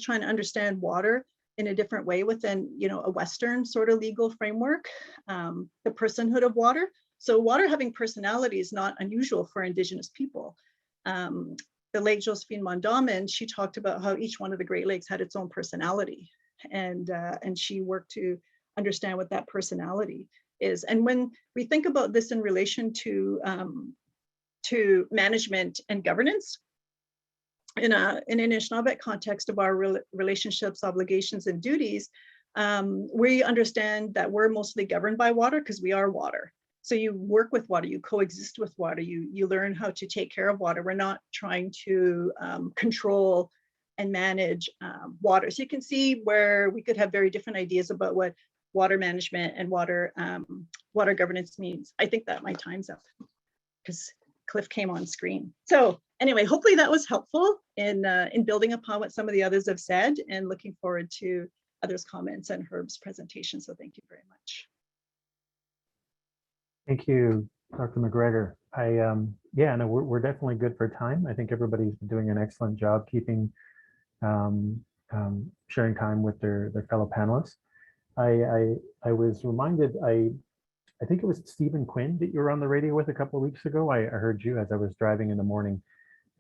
S5: trying to understand water in a different way within, a Western sort of legal framework, the personhood of water. So water having personality is not unusual for Indigenous people. The late Josephine Mondawmin, she talked about how each one of the Great Lakes had its own personality, and she worked to understand what that personality is. And when we think about this in relation to management and governance, in an Anishinaabe context of our relationships, obligations, and duties, we understand that we're mostly governed by water because we are water. So you work with water, you coexist with water, you learn how to take care of water. We're not trying to control and manage water. So you can see where we could have very different ideas about what water management and water governance means. I think that my time's up because Cliff came on screen. So anyway, hopefully that was helpful in building upon what some of the others have said, and looking forward to others' comments and Herb's presentation. So thank you very much.
S2: Thank you, Dr. McGregor. No, we're definitely good for time. I think everybody's been doing an excellent job keeping sharing time with their fellow panelists. I was reminded, I think it was Stephen Quinn that you were on the radio with a couple of weeks ago. I heard you as I was driving in the morning,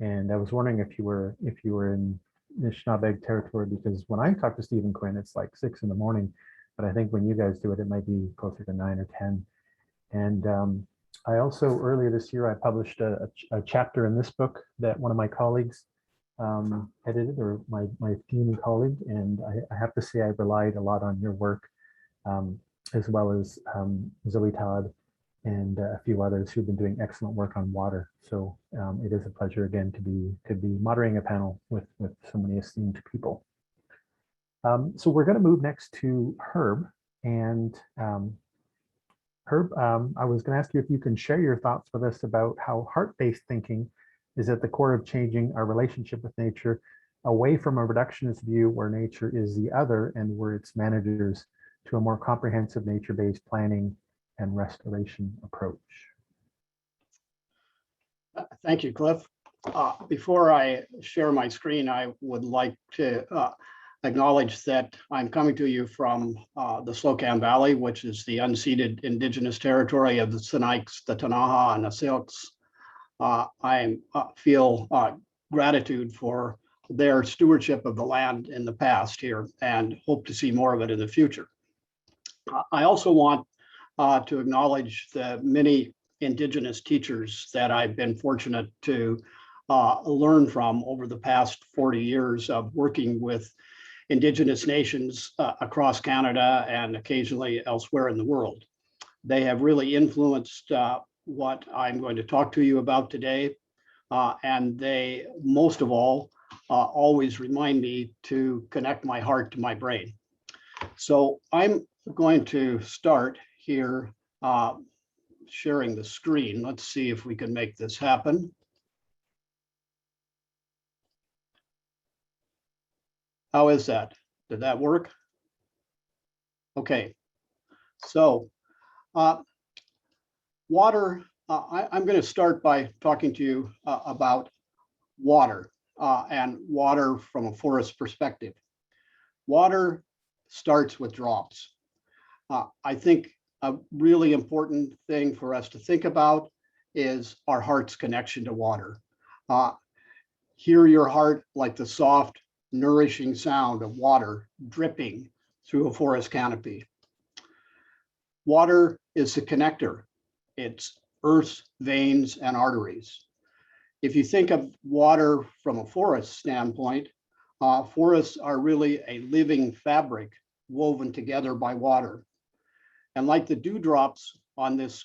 S2: and I was wondering if you were in Anishinaabe territory, because when I talk to Stephen Quinn, it's like 6 in the morning, but I think when you guys do it, it might be closer to 9 or 10. And I also, earlier this year, I published a chapter in this book that one of my colleagues edited, or my esteemed colleague, and I have to say I relied a lot on your work, as well as Zoe Todd and a few others who've been doing excellent work on water. So it is a pleasure again to be moderating a panel with so many esteemed people. So we're going to move next to Herb, and Herb, I was going to ask you if you can share your thoughts with us about how heart-based thinking is at the core of changing our relationship with nature away from a reductionist view where nature is the other and we're its managers, to a more comprehensive nature-based planning and restoration approach.
S6: Thank you, Cliff. Before I share my screen, I would like to acknowledge that I'm coming to you from the Slocan Valley, which is the unceded Indigenous territory of the Sinaiks, the Tanaha, and the Silks. I feel gratitude for their stewardship of the land in the past here, and hope to see more of it in the future. I also want to acknowledge the many Indigenous teachers that I've been fortunate to learn from over the past 40 years of working with Indigenous nations across Canada and occasionally elsewhere in the world. They have really influenced what I'm going to talk to you about today. And they, most of all, always remind me to connect my heart to my brain. So I'm going to start here sharing the screen. Let's see if we can make this happen. How is that? Did that work? Okay, so water, I'm going to start by talking to you about water and water from a forest perspective. Water starts with drops. I think a really important thing for us to think about is our heart's connection to water. Hear your heart like the soft, nourishing sound of water dripping through a forest canopy. Water is the connector. It's Earth's veins and arteries. If you think of water from a forest standpoint, forests are really a living fabric woven together by water. And like the dewdrops on this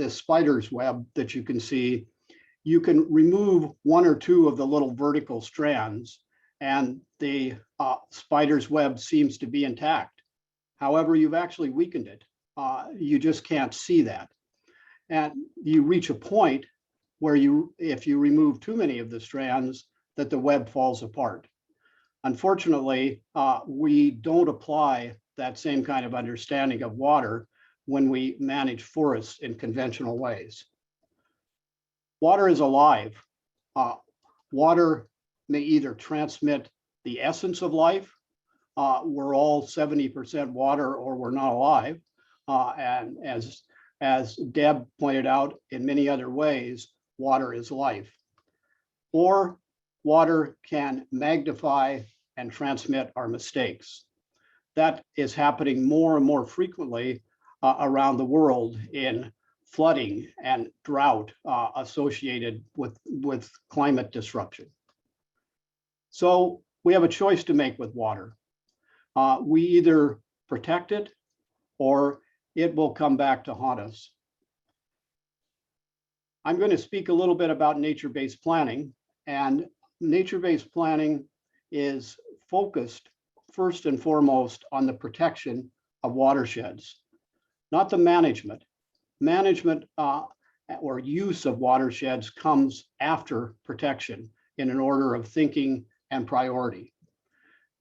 S6: spider's web that you can see, you can remove one or two of the little vertical strands and the spider's web seems to be intact. However, you've actually weakened it. You just can't see that. And you reach a point where if you remove too many of the strands, that the web falls apart. Unfortunately, we don't apply that same kind of understanding of water when we manage forests in conventional ways. Water is alive. Water may either transmit the essence of life, we're all 70% water or we're not alive. And as Deb pointed out, in many other ways, water is life. Or water can magnify and transmit our mistakes. That is happening more and more frequently around the world in flooding and drought associated with climate disruption. So we have a choice to make with water. We either protect it or it will come back to haunt us. I'm going to speak a little bit about nature-based planning, and nature-based planning is focused first and foremost on the protection of watersheds, not the management. Management or use of watersheds comes after protection in an order of thinking and priority.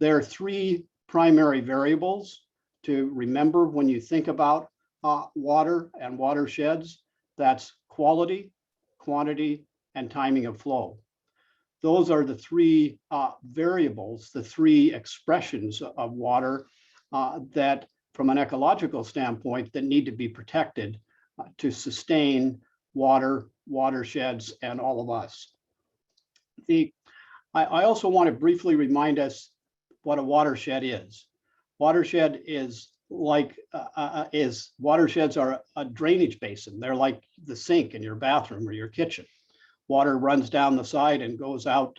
S6: There are three primary variables to remember when you think about water and watersheds. That's quality, quantity, and timing of flow. Those are the three variables, the three expressions of water that, from an ecological standpoint, that need to be protected to sustain water, watersheds, and all of us. I also want to briefly remind us what a watershed is. Watershed is like watersheds are a drainage basin. They're like the sink in your bathroom or your kitchen. Water runs down the side and goes out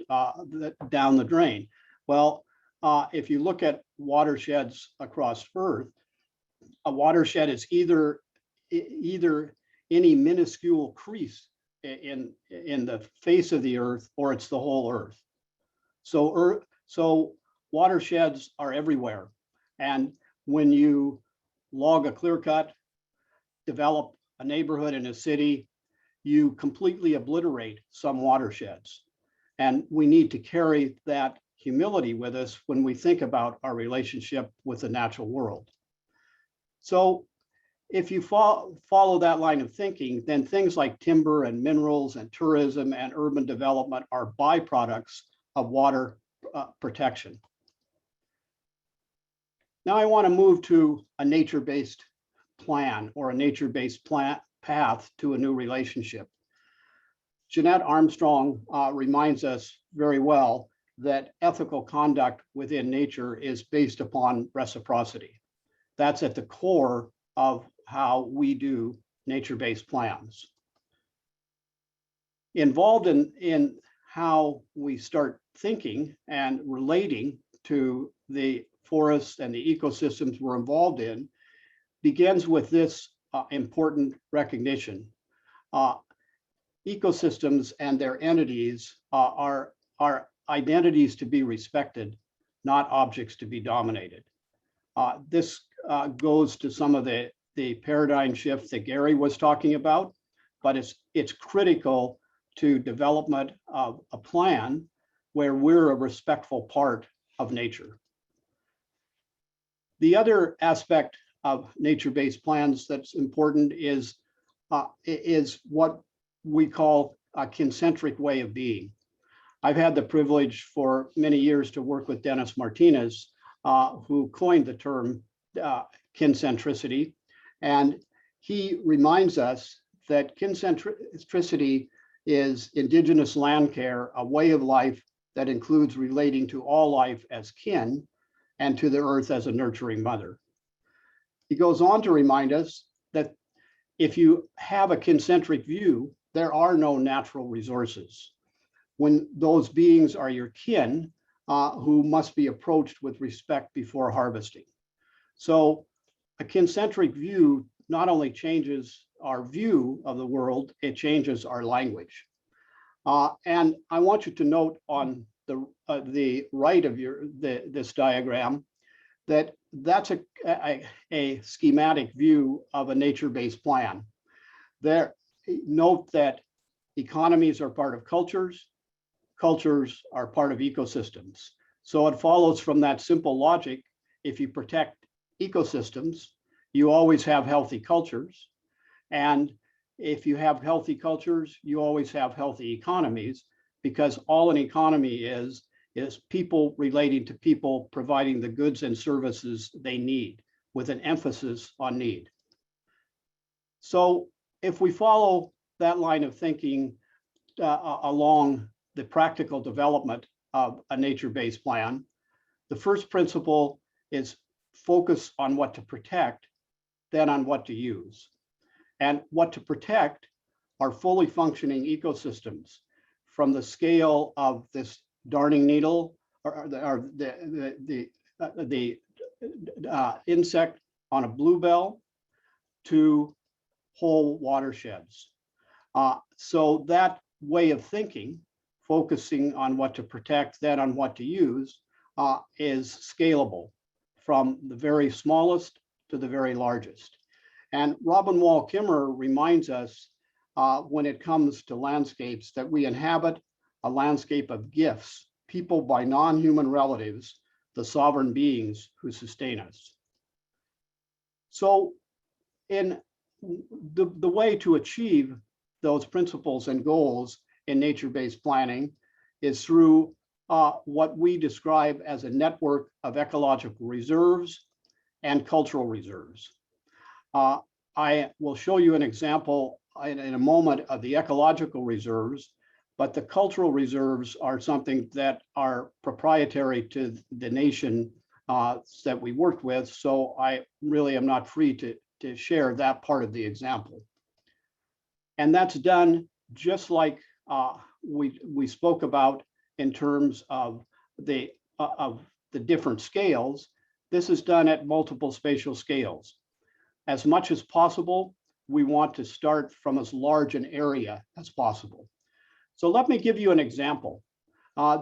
S6: down the drain. Well, if you look at watersheds across Earth, a watershed is either any minuscule crease in the face of the Earth, or it's the whole Earth. So watersheds are everywhere. And when you log a clear cut, develop a neighborhood in a city, you completely obliterate some watersheds. And we need to carry that humility with us when we think about our relationship with the natural world. So if you follow that line of thinking, then things like timber and minerals and tourism and urban development are byproducts of water protection. Now I want to move to a nature-based plan or a nature-based path to a new relationship. Jeanette Armstrong reminds us very well that ethical conduct within nature is based upon reciprocity. That's at the core of how we do nature-based plans. Involved in how we start thinking and relating to the forests and the ecosystems we're involved in begins with this important recognition. Ecosystems and their entities are identities to be respected, not objects to be dominated. This goes to some of the paradigm shifts that Gary was talking about, but it's critical to development of a plan where we're a respectful part of nature. The other aspect of nature-based plans that's important is what we call a kincentric way of being. I've had the privilege for many years to work with Dennis Martinez, who coined the term kincentricity. And he reminds us that kincentricity is indigenous land care, a way of life that includes relating to all life as kin and to the earth as a nurturing mother. He goes on to remind us that if you have a kincentric view, there are no natural resources. When those beings are your kin, who must be approached with respect before harvesting. So a kincentric view not only changes our view of the world, it changes our language. And I want you to note on the right of this diagram that that's a schematic view of a nature-based plan. There, note that economies are part of cultures, cultures are part of ecosystems. So it follows from that simple logic, if you protect ecosystems, you always have healthy cultures. And if you have healthy cultures, you always have healthy economies, because all an economy is people relating to people providing the goods and services they need, with an emphasis on need. So if we follow that line of thinking along the practical development of a nature-based plan, the first principle is focus on what to protect, then on what to use. And what to protect are fully functioning ecosystems, from the scale of this darning needle or the insect on a bluebell to whole watersheds. So that way of thinking, focusing on what to protect, then on what to use, is scalable from the very smallest to the very largest. And Robin Wall Kimmerer reminds us when it comes to landscapes that we inhabit a landscape of gifts, people by non-human relatives, the sovereign beings who sustain us. So in the way to achieve those principles and goals in nature-based planning is through what we describe as a network of ecological reserves and cultural reserves. I will show you an example in a moment of the ecological reserves, but the cultural reserves are something that are proprietary to the nation that we worked with. So I really am not free to share that part of the example. And that's done just like we spoke about in terms of the different scales. This is done at multiple spatial scales. As much as possible, we want to start from as large an area as possible. So let me give you an example.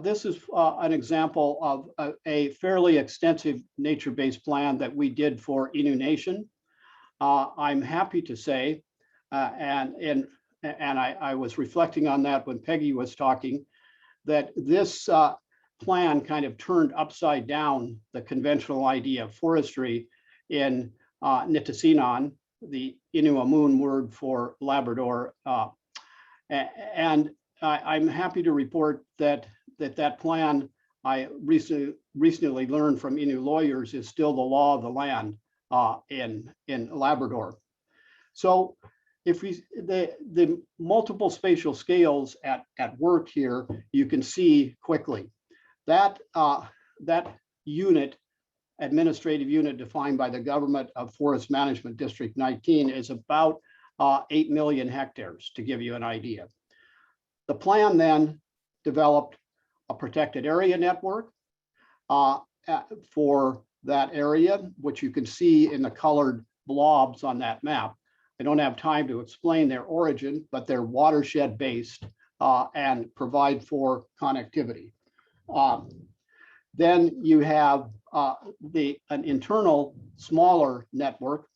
S6: This is an example of a fairly extensive nature-based plan that we did for Innu Nation. I'm happy to say, and I was reflecting on that when Peggy was talking, that this plan kind of turned upside down the conventional idea of forestry in Nitassinan, the Innu word for Labrador. And I'm happy to report that that plan, I recently learned from Innu lawyers, is still the law of the land in Labrador. So if the multiple spatial scales at work here, you can see quickly that that unit, administrative unit defined by the government of Forest Management District 19, is about 8 million hectares, to give you an idea. The plan then developed a protected area network for that area, which you can see in the colored blobs on that map. I don't have time to explain their origin, but they're watershed based and provide for connectivity. Then you have an internal smaller network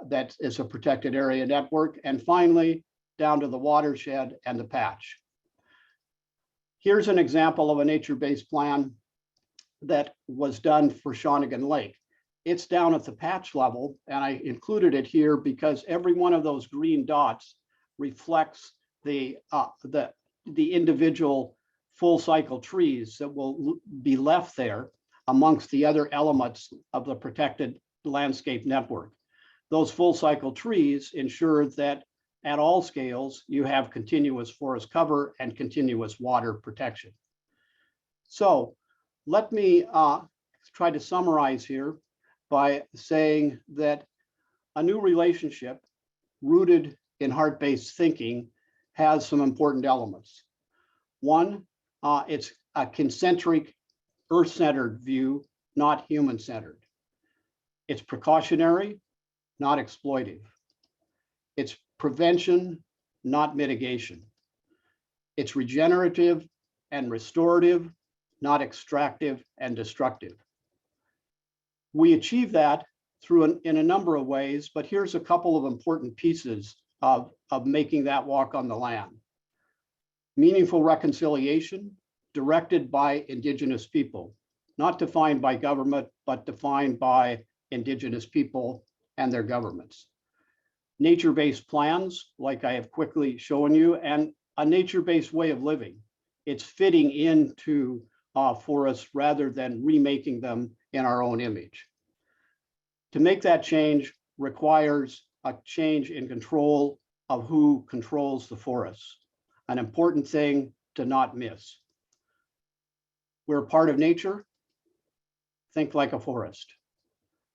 S6: that is a protected area network, and finally down to the watershed and the patch. Here's an example of a nature-based plan that was done for Shawnigan Lake. it's down at the patch level, and I included it here because every one of those green dots reflects the individual full cycle trees that will be left there amongst the other elements of the protected landscape network. Those full cycle trees ensure that at all scales, you have continuous forest cover and continuous water protection. So let me try to summarize here by saying that a new relationship rooted in heart-based thinking has some important elements. One, it's a concentric, earth-centered view, not human-centered. It's precautionary, not exploitive. It's prevention, not mitigation. It's regenerative and restorative, not extractive and destructive. We achieve that in a number of ways, but here's a couple of important pieces of making that walk on the land. Meaningful reconciliation directed by Indigenous people, not defined by government, but defined by Indigenous people and their governments. Nature-based plans, like I have quickly shown you, and a nature-based way of living. It's fitting into forests rather than remaking them in our own image. To make that change requires a change in control of who controls the forests, an important thing to not miss. We're a part of nature. Think like a forest.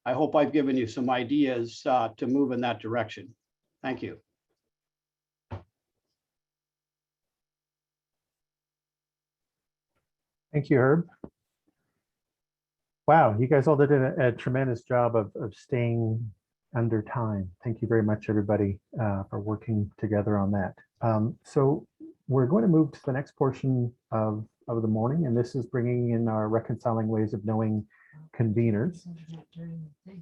S6: I hope I've given you some ideas to move in that direction. Thank you.
S2: Thank you, Herb. Wow, you guys all did a tremendous job of staying under time. Thank you very much, everybody, for working together on that. So we're going to move to the next portion of the morning, and this is bringing in our Reconciling Ways of Knowing conveners.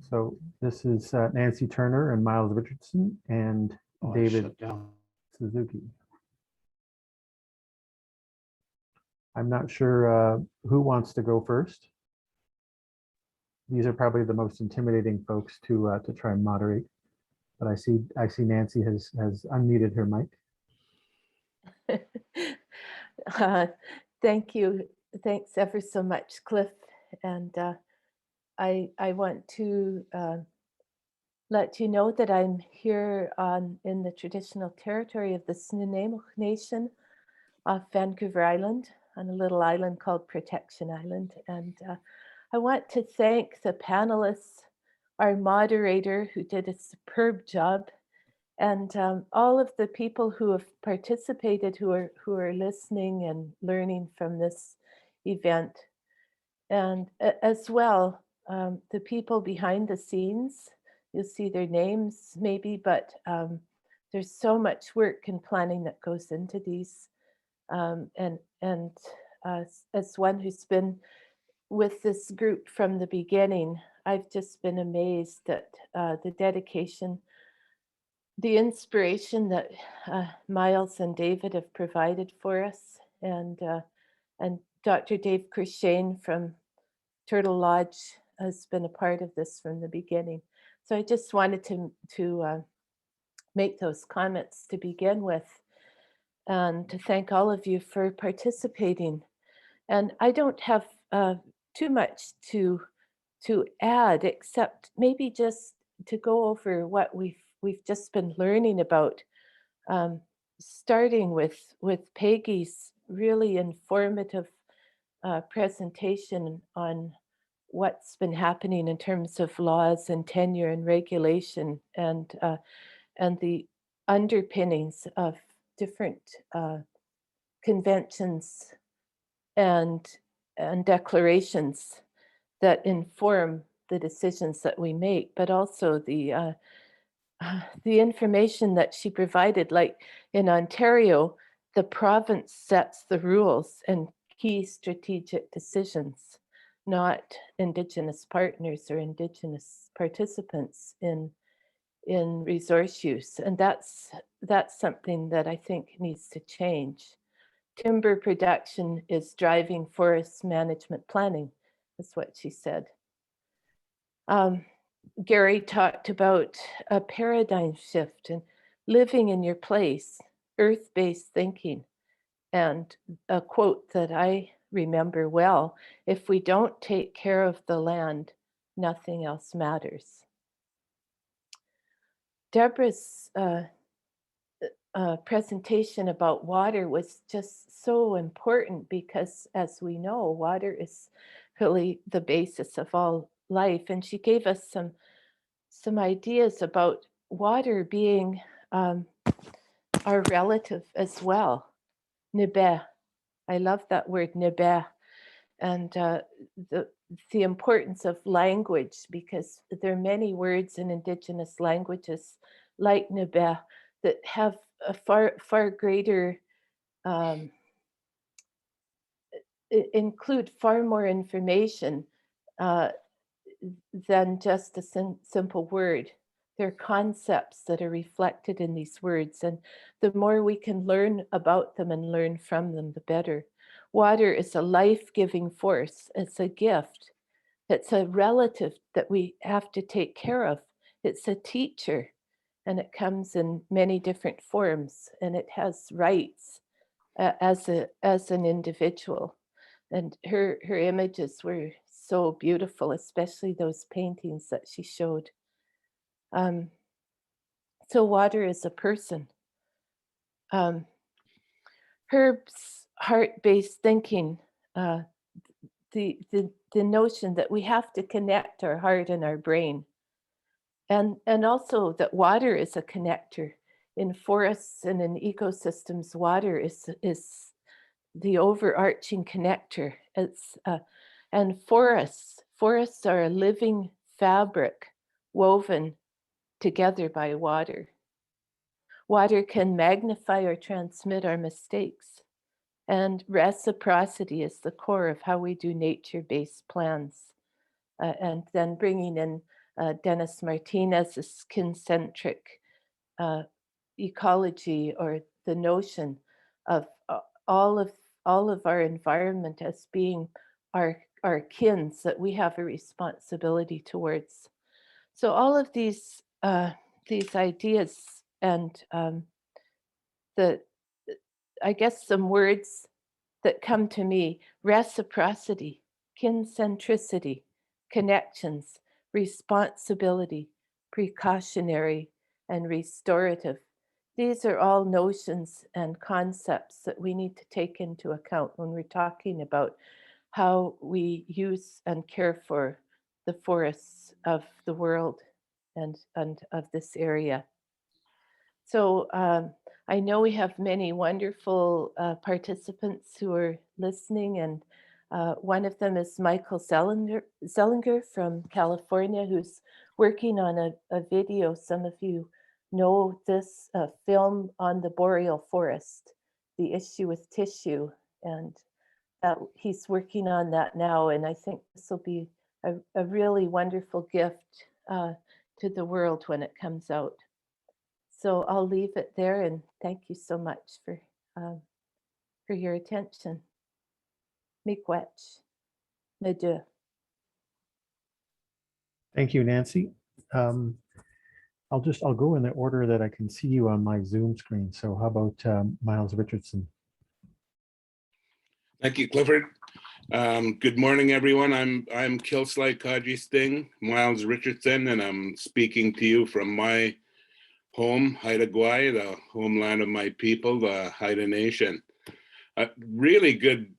S2: So this is Nancy Turner and Miles Richardson and David Suzuki. I'm not sure who wants to go first. These are probably the most intimidating folks to try and moderate, but I see Nancy has unmuted her mic.
S7: Thank you. Thanks ever so much, Cliff. And I want to let you know that I'm here in the traditional territory of the Snuneymuxw Nation off Vancouver Island, on a little island called Protection Island. And I want to thank the panelists, our moderator who did a superb job, and all of the people who have participated, who are listening and learning from this event. And as well, the people behind the scenes, you'll see their names maybe, but there's so much work and planning that goes into these. And as one who's been with this group from the beginning, I've just been amazed at the dedication, the inspiration that Miles and David have provided for us, and Dr. Dave Crushane from Turtle Lodge has been a part of this from the beginning. So I just wanted to make those comments to begin with, and to thank all of you for participating. And I don't have too much to add, except maybe just to go over what we've just been learning about, starting with Peggy's really informative presentation on what's been happening in terms of laws and tenure and regulation, and the underpinnings of different conventions and declarations that inform the decisions that we make, but also the information that she provided. Like in Ontario, the province sets the rules and key strategic decisions, not Indigenous partners or Indigenous participants in resource use. And that's something that I think needs to change. Timber production is driving forest management planning, is what she said. Gary talked about a paradigm shift and living in your place, earth-based thinking. And a quote that I remember well, if we don't take care of the land, nothing else matters. Deborah's presentation about water was just so important because, as we know, water is really the basis of all life. And she gave us some ideas about water being our relative as well. Nebe. I love that word, nebe. And the importance of language, because there are many words in Indigenous languages like nebe that have a far greater, include far more information than just a simple word. There are concepts that are reflected in these words, and the more we can learn about them and learn from them, the better. Water is a life-giving force. It's a gift. It's a relative that we have to take care of. It's a teacher, and it comes in many different forms, and it has rights as an individual. And her images were so beautiful, especially those paintings that she showed. So water is a person. Herb's heart-based thinking, the notion that we have to connect our heart and our brain, and also that water is a connector. In forests and in ecosystems, water is the overarching connector. It's and forests are a living fabric woven together by water. Water can magnify or transmit our mistakes. And reciprocity is the core of how we do nature-based plans. And then bringing in Dennis Martinez's skin-centric ecology, or the notion of all of our environment as being our kins that we have a responsibility towards. So all of these ideas and I guess some words that come to me: reciprocity, kin-centricity, connections, responsibility, precautionary, and restorative. These are all notions and concepts that we need to take into account when we're talking about how we use and care for the forests of the world and of this area. So I know we have many wonderful participants who are listening, and one of them is Michael Zellinger from California, who's working on a video. Some of you know this film on the boreal forest, the issue with tissue, and he's working on that now. And I think this will be a really wonderful gift to the world when it comes out. So I'll leave it there, and thank you so much for your attention. Miigwech. Medieu.
S2: Thank you, Nancy. I'll go in the order that I can see you on my Zoom screen. So how about Miles Richardson?
S8: Thank you, Clifford. Good morning, everyone. I'm Kilsley Kaji Sting, Miles Richardson, and I'm speaking to you from my home, Haida Gwaii, the homeland of my people, the Haida Nation. A really good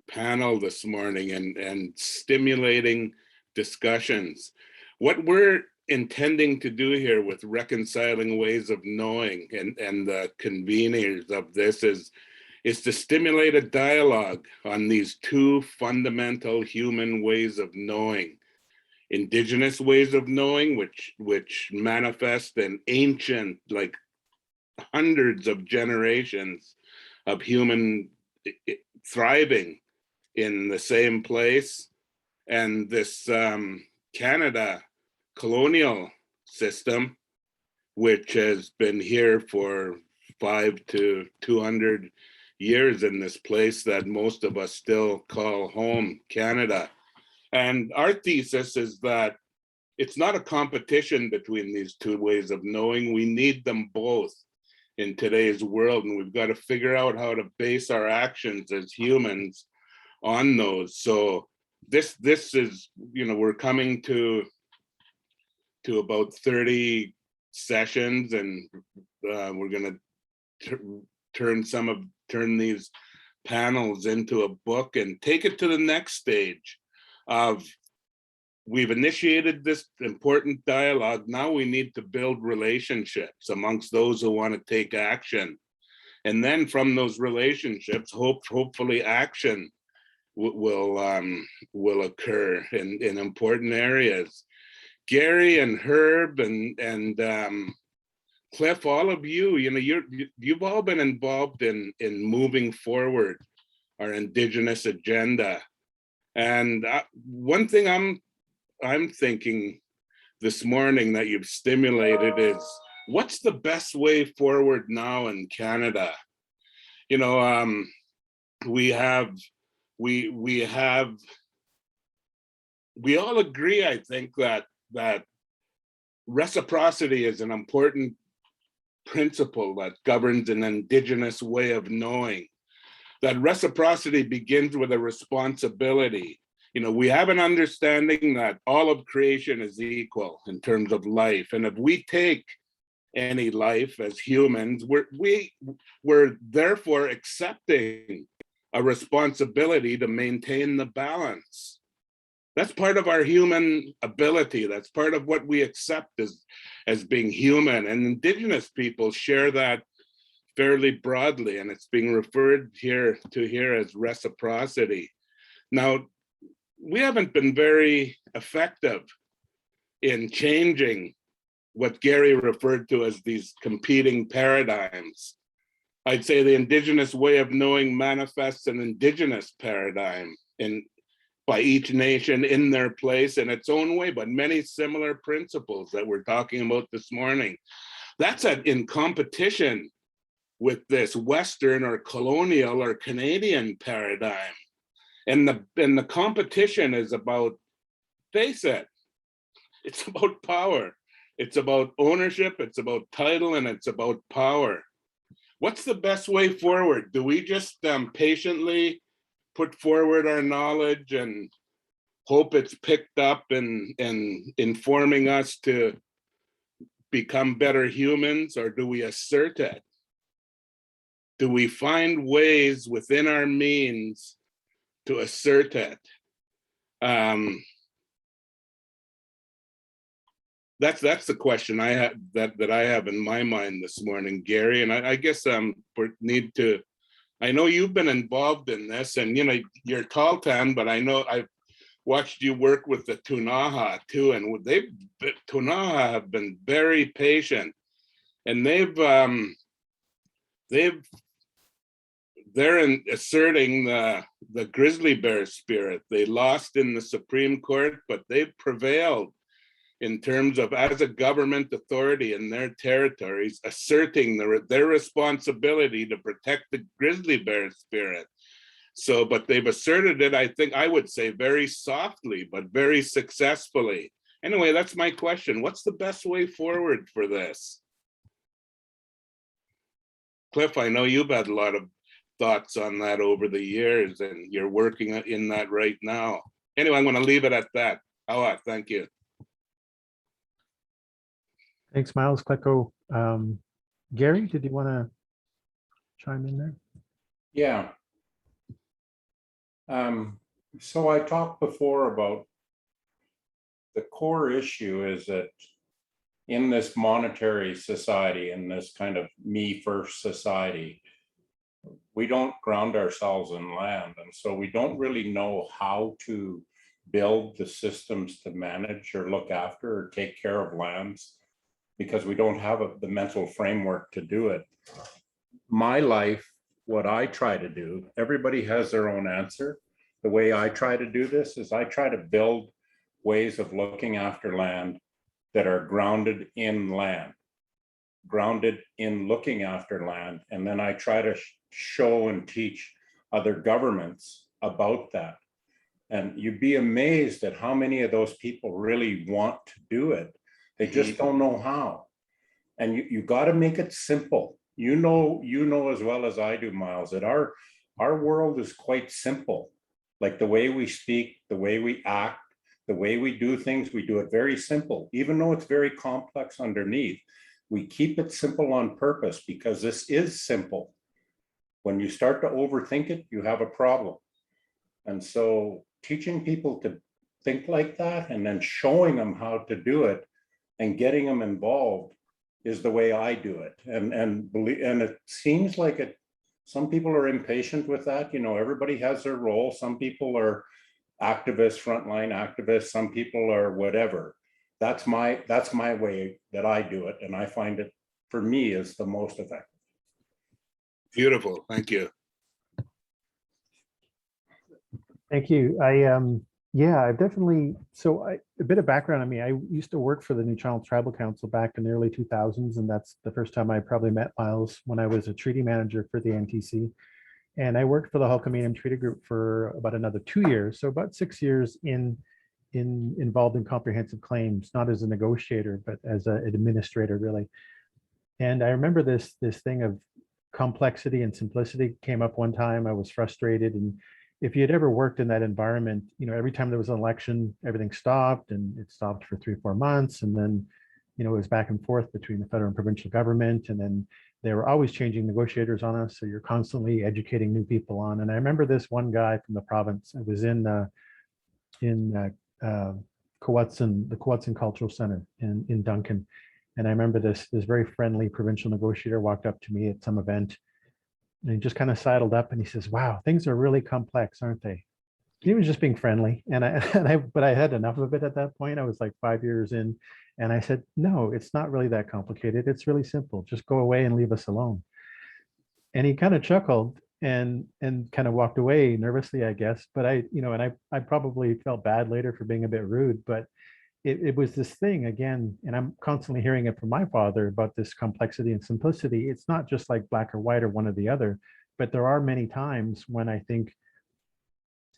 S8: panel this morning, and stimulating discussions. What we're intending to do here with reconciling ways of knowing and the conveners of this is to stimulate a dialogue on these two fundamental human ways of knowing. Indigenous ways of knowing, which manifest in ancient, like hundreds of generations of human thriving in the same place, and this Canada colonial system, which has been here for 500 to 200 years in this place that most of us still call home, Canada. And our thesis is that it's not a competition between these two ways of knowing. We need them both in today's world, and we've got to figure out how to base our actions as humans on those. So this is, we're coming to about 30 sessions, and we're going to turn these panels into a book and take it to the next stage of, we've initiated this important dialogue. Now we need to build relationships amongst those who want to take action. And then from those relationships, hopefully action will occur in important areas. Gary and Herb and Cliff, all of you, you've all been involved in moving forward our Indigenous agenda. And one thing I'm thinking this morning that you've stimulated is, what's the best way forward now in Canada? We all agree, I think, that reciprocity is an important principle that governs an Indigenous way of knowing. That reciprocity begins with a responsibility. We have an understanding that all of creation is equal in terms of life. And if we take any life as humans, we're therefore accepting a responsibility to maintain the balance. That's part of our human ability. That's part of what we accept as being human. And Indigenous people share that fairly broadly, and it's being referred here as reciprocity. Now, we haven't been very effective in changing what Gary referred to as these competing paradigms. I'd say the Indigenous way of knowing manifests an Indigenous paradigm by each nation in their place in its own way, but many similar principles that we're talking about this morning. That's in competition with this Western or colonial or Canadian paradigm. And the competition is about, face it, it's about power. It's about ownership, it's about title, and it's about power. What's the best way forward? Do we just patiently put forward our knowledge and hope it's picked up and informing us to become better humans, or do we assert it? Do we find ways within our means to assert it? That's the question I have that I have in my mind this morning, Gary. And I guess I know you've been involved in this, and you're Tahltan, but I know I've watched you work with the Ktunaxa too, and Ktunaxa have been very patient, and they're asserting the grizzly bear spirit. They lost in the Supreme Court, but they've prevailed in terms of, as a government authority in their territories, asserting their responsibility to protect the grizzly bear spirit. So, but they've asserted it, I would say, very softly, but very successfully. Anyway, that's my question. What's the best way forward for this? Cliff, I know you've had a lot of thoughts on that over the years, and you're working in that right now. Anyway, I'm going to leave it at that. Thank you.
S2: Thanks, Miles Klecko. Gary, did you want to chime in there?
S3: Yeah. So I talked before about the core issue is that in this monetary society, in this kind of me first society, we don't ground ourselves in land. And so we don't really know how to build the systems to manage or look after or take care of lands, because we don't have the mental framework to do it. My life, what I try to do, everybody has their own answer. The way I try to do this is I try to build ways of looking after land that are grounded in land, grounded in looking after land. And then I try to show and teach other governments about that. And you'd be amazed at how many of those people really want to do it. They just don't know how. And you got to make it simple. You know as well as I do, Miles, that our world is quite simple. Like the way we speak, the way we act, the way we do things, we do it very simple, even though it's very complex underneath. We keep it simple on purpose because this is simple. When you start to overthink it, you have a problem. And so teaching people to think like that and then showing them how to do it and getting them involved is the way I do it. And it seems like it, some people are impatient with that. You know, everybody has their role. Some people are activists, frontline activists, some people are whatever. That's my way that I do it. And I find it, for me, is the most effective.
S8: Beautiful, thank you.
S2: Thank you. Yeah, I've definitely, a bit of background on me. I used to work for the New Channel Tribal Council back in the early 2000s, and that's the first time I probably met Miles, when I was a treaty manager for the NTC. And I worked for the Hulkamanian Treaty Group for about another 2 years. So about 6 years involved in comprehensive claims, not as a negotiator, but as an administrator, really. And I remember this thing of complexity and simplicity came up one time. I was frustrated. And if you had ever worked in that environment, you know, every time there was an election, everything stopped, and it stopped for 3 or 4 months. And then, you know, it was back and forth between the federal and provincial government. And then they were always changing negotiators on us. So you're constantly educating new people on. And I remember this one guy from the province. I was in Kowatsin, the Kowatsin Cultural Center in Duncan. And I remember this very friendly provincial negotiator walked up to me at some event, and he just kind of sidled up and he says, "Wow, things are really complex, aren't they?" He was just being friendly. But I had enough of it at that point. I was like 5 years in. And I said, "No, it's not really that complicated. It's really simple. Just go away and leave us alone." And he kind of chuckled and kind of walked away nervously, I guess. But I probably felt bad later for being a bit rude, but it was this thing again, and I'm constantly hearing it from my father about this complexity and simplicity. It's not just like black or white or one or the other, but there are many times when I think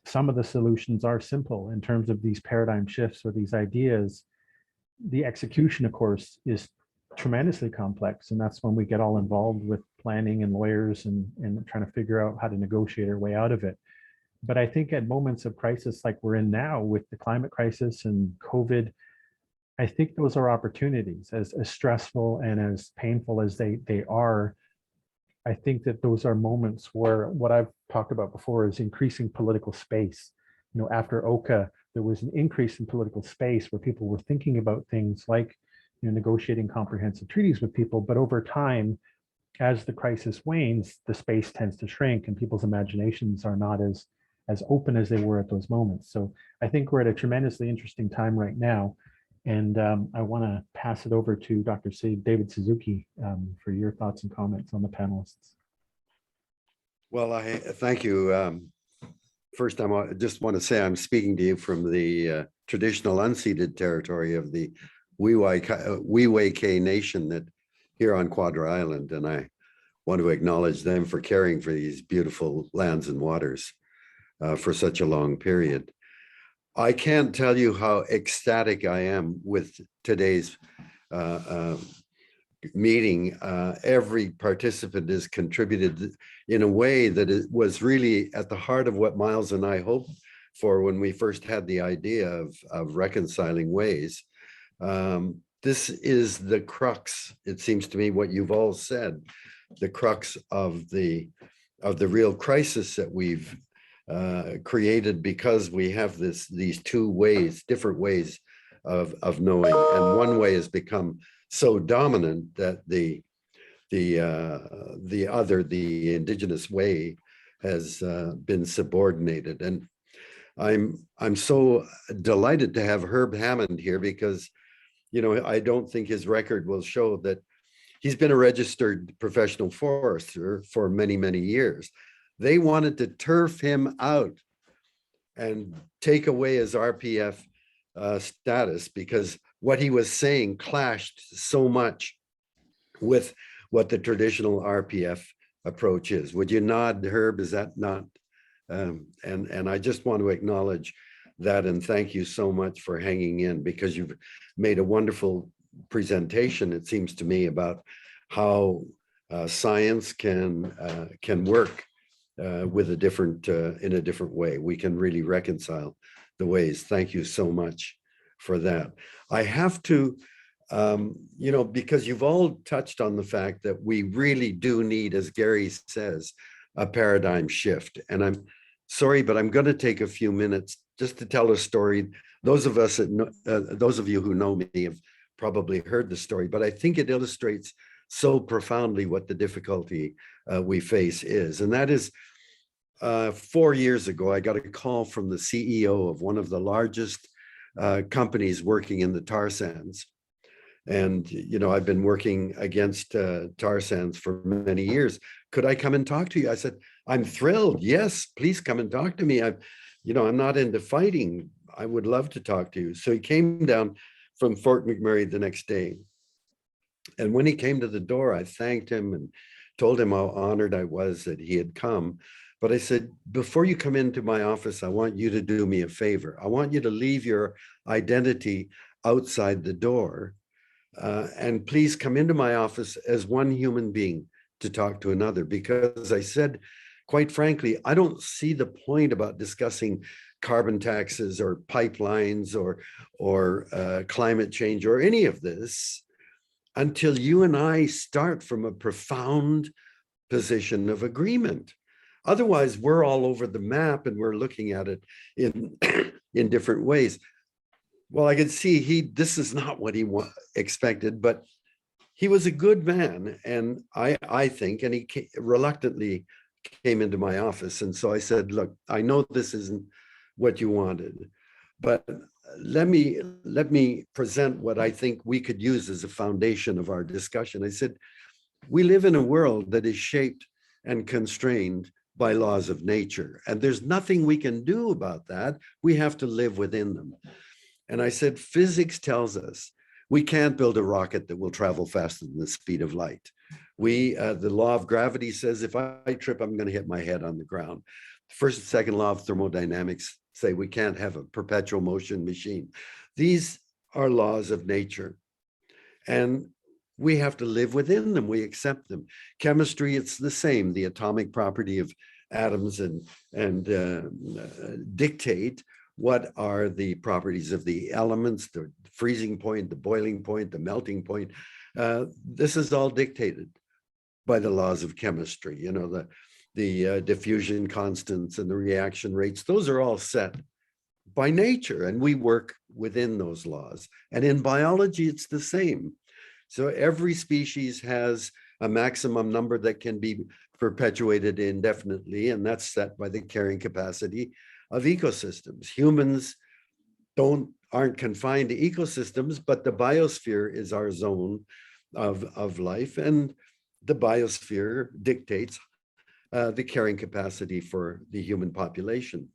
S2: some of the solutions are simple in terms of these paradigm shifts or these ideas. The execution, of course, is tremendously complex, and that's when we get all involved with planning and lawyers and trying to figure out how to negotiate our way out of it. But I think at moments of crisis like we're in now with the climate crisis and COVID, I think those are opportunities. As stressful and as painful as they are, I think that those are moments where what I've talked about before is increasing political space. You know, after Oka, there was an increase in political space where people were thinking about things like, you know, negotiating comprehensive treaties with people. But over time, as the crisis wanes, the space tends to shrink and people's imaginations are not as open as they were at those moments. So I think we're at a tremendously interesting time right now. And I want to pass it over to Dr. David Suzuki for your thoughts and comments on the panelists.
S9: Well, I thank you. First, I just want to say I'm speaking to you from the traditional unceded territory of the Wee-Way-Kay Nation that here on Quadra Island, and I want to acknowledge them for caring for these beautiful lands and waters for such a long period. I can't tell you how ecstatic I am with today's meeting. Every participant has contributed in a way that it was really at the heart of what Miles and I hoped for when we first had the idea of reconciling ways. This is the crux, it seems to me, what you've all said, the crux of the real crisis that we've created, because we have these two ways, different ways of knowing, and one way has become so dominant that the indigenous way has been subordinated. And I'm so delighted to have Herb Hammond here, because, you know, I don't think his record will show that he's been a registered professional forester for many, many years. They wanted to turf him out and take away his RPF status because what he was saying clashed so much with what the traditional RPF approach is. Would you nod, Herb? Is that not And I just want to acknowledge that and thank you so much for hanging in, because you've made a wonderful presentation, it seems to me, about how science can work with a different in a different way. We can really reconcile the ways. Thank you so much for that. I have to, because you've all touched on the fact that we really do need, as Gary says, a paradigm shift. And I'm sorry, but I'm going to take a few minutes just to tell a story. Those of you who know me have probably heard the story, but I think it illustrates so profoundly what the difficulty we face is. And that is, 4 years ago, I got a call from the CEO of one of the largest companies working in the tar sands. And, I've been working against tar sands for many years. Could I come and talk to you? I said, I'm thrilled. Yes, please come and talk to me. I'm not into fighting. I would love to talk to you. So he came down from Fort McMurray the next day. And when he came to the door, I thanked him and told him how honored I was that he had come. But I said, before you come into my office, I want you to do me a favor. I want you to leave your identity outside the door. And please come into my office as one human being to talk to another. Because I said, quite frankly, I don't see the point about discussing carbon taxes or pipelines or climate change or any of this until you and I start from a profound position of agreement. Otherwise, we're all over the map and we're looking at it in different ways. Well, I could see this is not what he expected, but he was a good man. And I think, and he reluctantly came into my office. And so I said, look, I know this isn't what you wanted, but let me present what I think we could use as a foundation of our discussion. I said, we live in a world that is shaped and constrained by laws of nature, and there's nothing we can do about that. We have to live within them. And I said, physics tells us we can't build a rocket that will travel faster than the speed of light. The law of gravity says if I trip, I'm going to hit my head on the ground. First and second law of thermodynamics say we can't have a perpetual motion machine. These are laws of nature, and we have to live within them. We accept them. Chemistry, it's the same. The atomic property of atoms and dictate what are the properties of the elements, the freezing point, the boiling point, the melting point. This is all dictated by the laws of chemistry. The diffusion constants and the reaction rates, those are all set by nature, and we work within those laws. And in biology, it's the same. So every species has a maximum number that can be perpetuated indefinitely, and that's set by the carrying capacity of ecosystems. Humans aren't confined to ecosystems, but the biosphere is our zone of life, and the biosphere dictates the carrying capacity for the human population.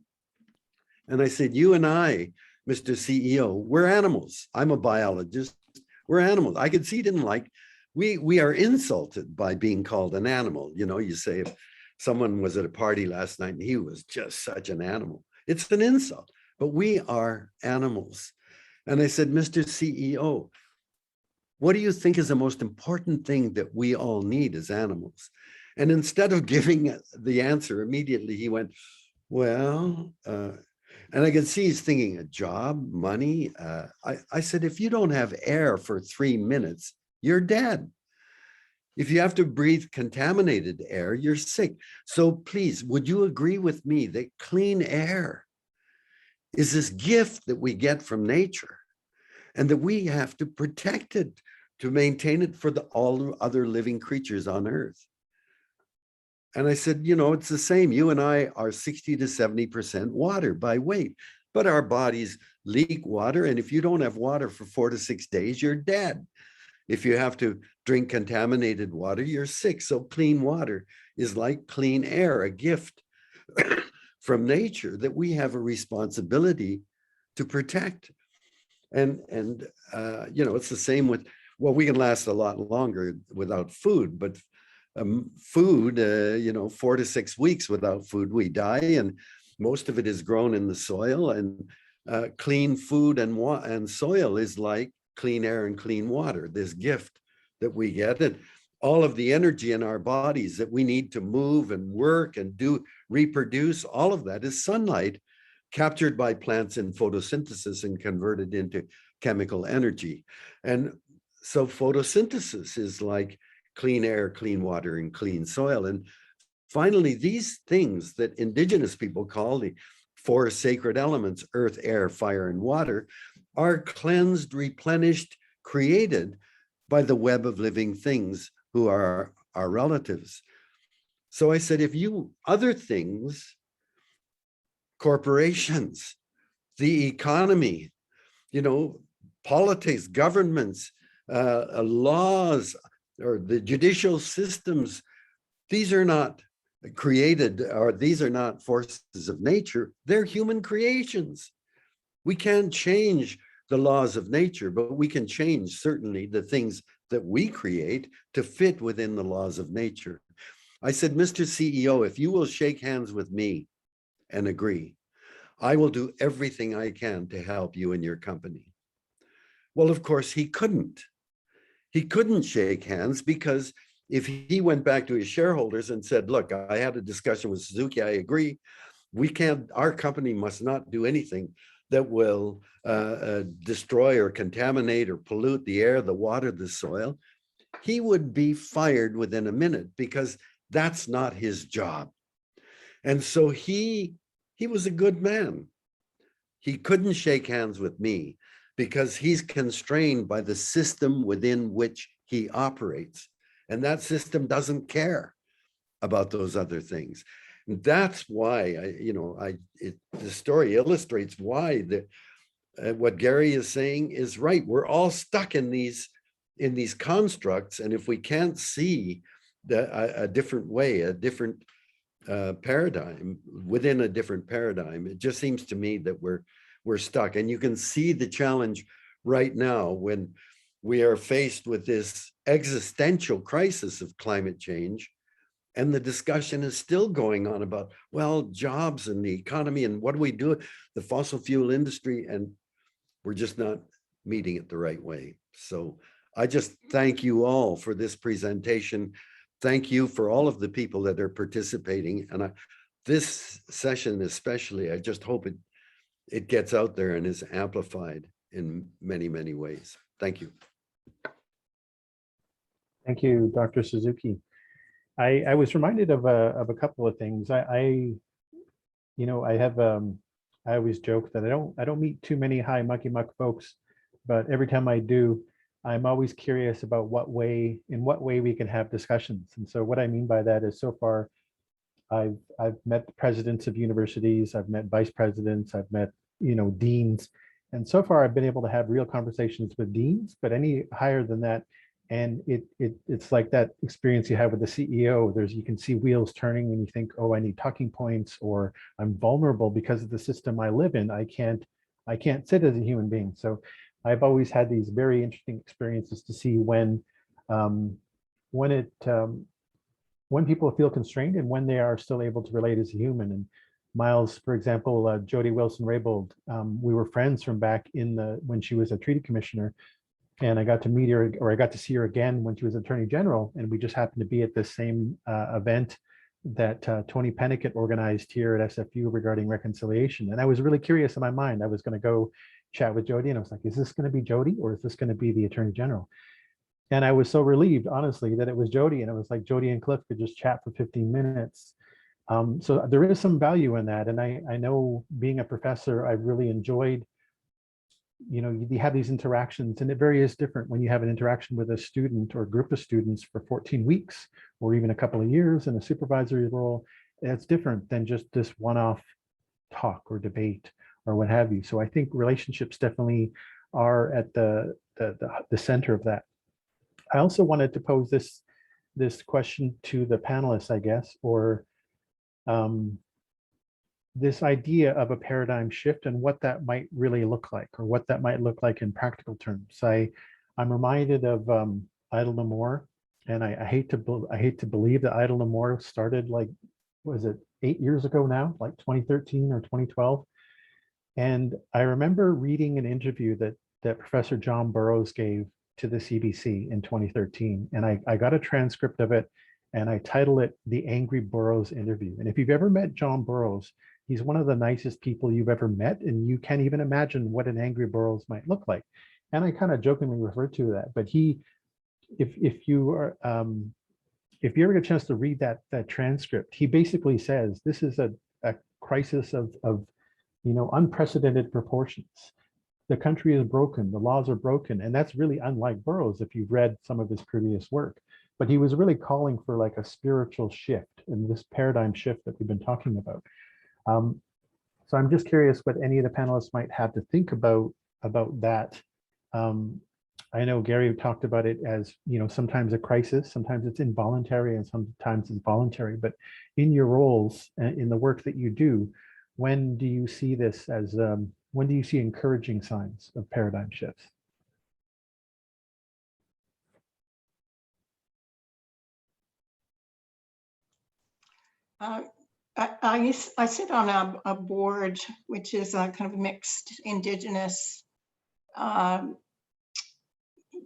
S9: And I said, you and I, Mr. CEO, we're animals. I'm a biologist. We're animals. I could see he didn't like, we are insulted by being called an animal. You say if someone was at a party last night and he was just such an animal, it's an insult, but we are animals. And I said, Mr. CEO, what do you think is the most important thing that we all need as animals? And instead of giving the answer immediately, he went, well, and I could see he's thinking a job, money. I said, if you don't have air for 3 minutes, you're dead. If you have to breathe contaminated air, you're sick. So please, would you agree with me that clean air is this gift that we get from nature and that we have to protect it to maintain it for all other living creatures on Earth? And I said, it's the same. You and I are 60 to 70% water by weight, but our bodies leak water. And if you don't have water for 4 to 6 days, you're dead. If you have to drink contaminated water, you're sick. So clean water is like clean air, a gift from nature that we have a responsibility to protect. And it's the same with, well, we can last a lot longer without food, but food, 4 to 6 weeks without food, we die. And most of it is grown in the soil, and clean food and soil is like clean air and clean water, this gift that we get. And all of the energy in our bodies that we need to move and work and reproduce, all of that is sunlight captured by plants in photosynthesis and converted into chemical energy. And so photosynthesis is like clean air, clean water, and clean soil. And finally, these things that indigenous people call the four sacred elements, earth, air, fire, and water, are cleansed, replenished, created by the web of living things who are our relatives. So I said, if other things, corporations, the economy, politics, governments, laws, or the judicial systems, these are not created, or these are not forces of nature, they're human creations. We can't change the laws of nature, but we can change certainly the things that we create to fit within the laws of nature. I said, Mr. CEO, if you will shake hands with me and agree, I will do everything I can to help you and your company. Well, of course, he couldn't. He couldn't shake hands, because if he went back to his shareholders and said, look, I had a discussion with Suzuki, I agree, our company must not do anything that will destroy or contaminate or pollute the air, the water, the soil, he would be fired within a minute, because that's not his job. And so he was a good man. He couldn't shake hands with me because he's constrained by the system within which he operates. And that system doesn't care about those other things. And that's why the story illustrates why what Gary is saying is right. We're all stuck in these constructs, and if we can't see a different way, a different paradigm within a different paradigm, it just seems to me that we're stuck. And you can see the challenge right now when we are faced with this existential crisis of climate change. And the discussion is still going on about, well, jobs and the economy and what do we do, the fossil fuel industry, and we're just not meeting it the right way. So I just thank you all for this presentation. Thank you for all of the people that are participating. And this session especially, I just hope it gets out there and is amplified in many, many ways. Thank you.
S2: Thank you, Dr. Suzuki. I was reminded of a couple of things. I always joke that I don't meet too many high mucky muck folks, but every time I do, I'm always curious about in what way we can have discussions. And so what I mean by that is, so far, I've met the presidents of universities, I've met vice presidents, I've met deans, and so far I've been able to have real conversations with deans. But any higher than that, and it's like that experience you have with the CEO. You can see wheels turning, and you think, oh, I need talking points, or I'm vulnerable because of the system I live in. I can't sit as a human being. So I've always had these very interesting experiences to see when people feel constrained and when they are still able to relate as a human. And Miles, for example, Jody Wilson-Raybould, we were friends from back when she was a treaty commissioner. And I got to meet her, or I got to see her again when she was Attorney General, and we just happened to be at the same event that Tony Pennicott organized here at SFU regarding reconciliation. And I was really curious in my mind. I was going to go chat with Jody, and I was like, is this going to be Jody, or is this going to be the Attorney General? And I was so relieved, honestly, that it was Jody. And it was like Jody and Cliff could just chat for 15 minutes. So there is some value in that. And I know, being a professor, I've really enjoyed, you have these interactions, and it very is different when you have an interaction with a student or a group of students for 14 weeks or even a couple of years in a supervisory role. It's different than just this one-off talk or debate or what have you. So I think relationships definitely are at the center of that. I also wanted to pose this question to the panelists, I guess, or this idea of a paradigm shift and what that might really look like, or what that might look like in practical terms. I'm reminded of Idle No More, And I hate to believe that Idle No More started like, was it 8 years ago now, like 2013 or 2012? And I remember reading an interview that Professor John Burroughs gave to the CBC in 2013. And I got a transcript of it and I titled it The Angry Burroughs Interview. And if you've ever met John Burroughs, he's one of the nicest people you've ever met. And you can't even imagine what an angry Burroughs might look like. And I kind of jokingly referred to that, but if you ever get a chance to read that transcript, he basically says this is a crisis of unprecedented proportions. The country is broken, the laws are broken, and that's really unlike Burroughs if you've read some of his previous work. But he was really calling for like a spiritual shift and this paradigm shift that we've been talking about. So I'm just curious what any of the panelists might have to think about that. I know Gary talked about it as, sometimes a crisis, sometimes it's involuntary and sometimes it's voluntary, but in your roles, in the work that you do, when do you see this as, when do you see encouraging signs of paradigm shifts?
S4: I sit on a board, which is a kind of mixed Indigenous.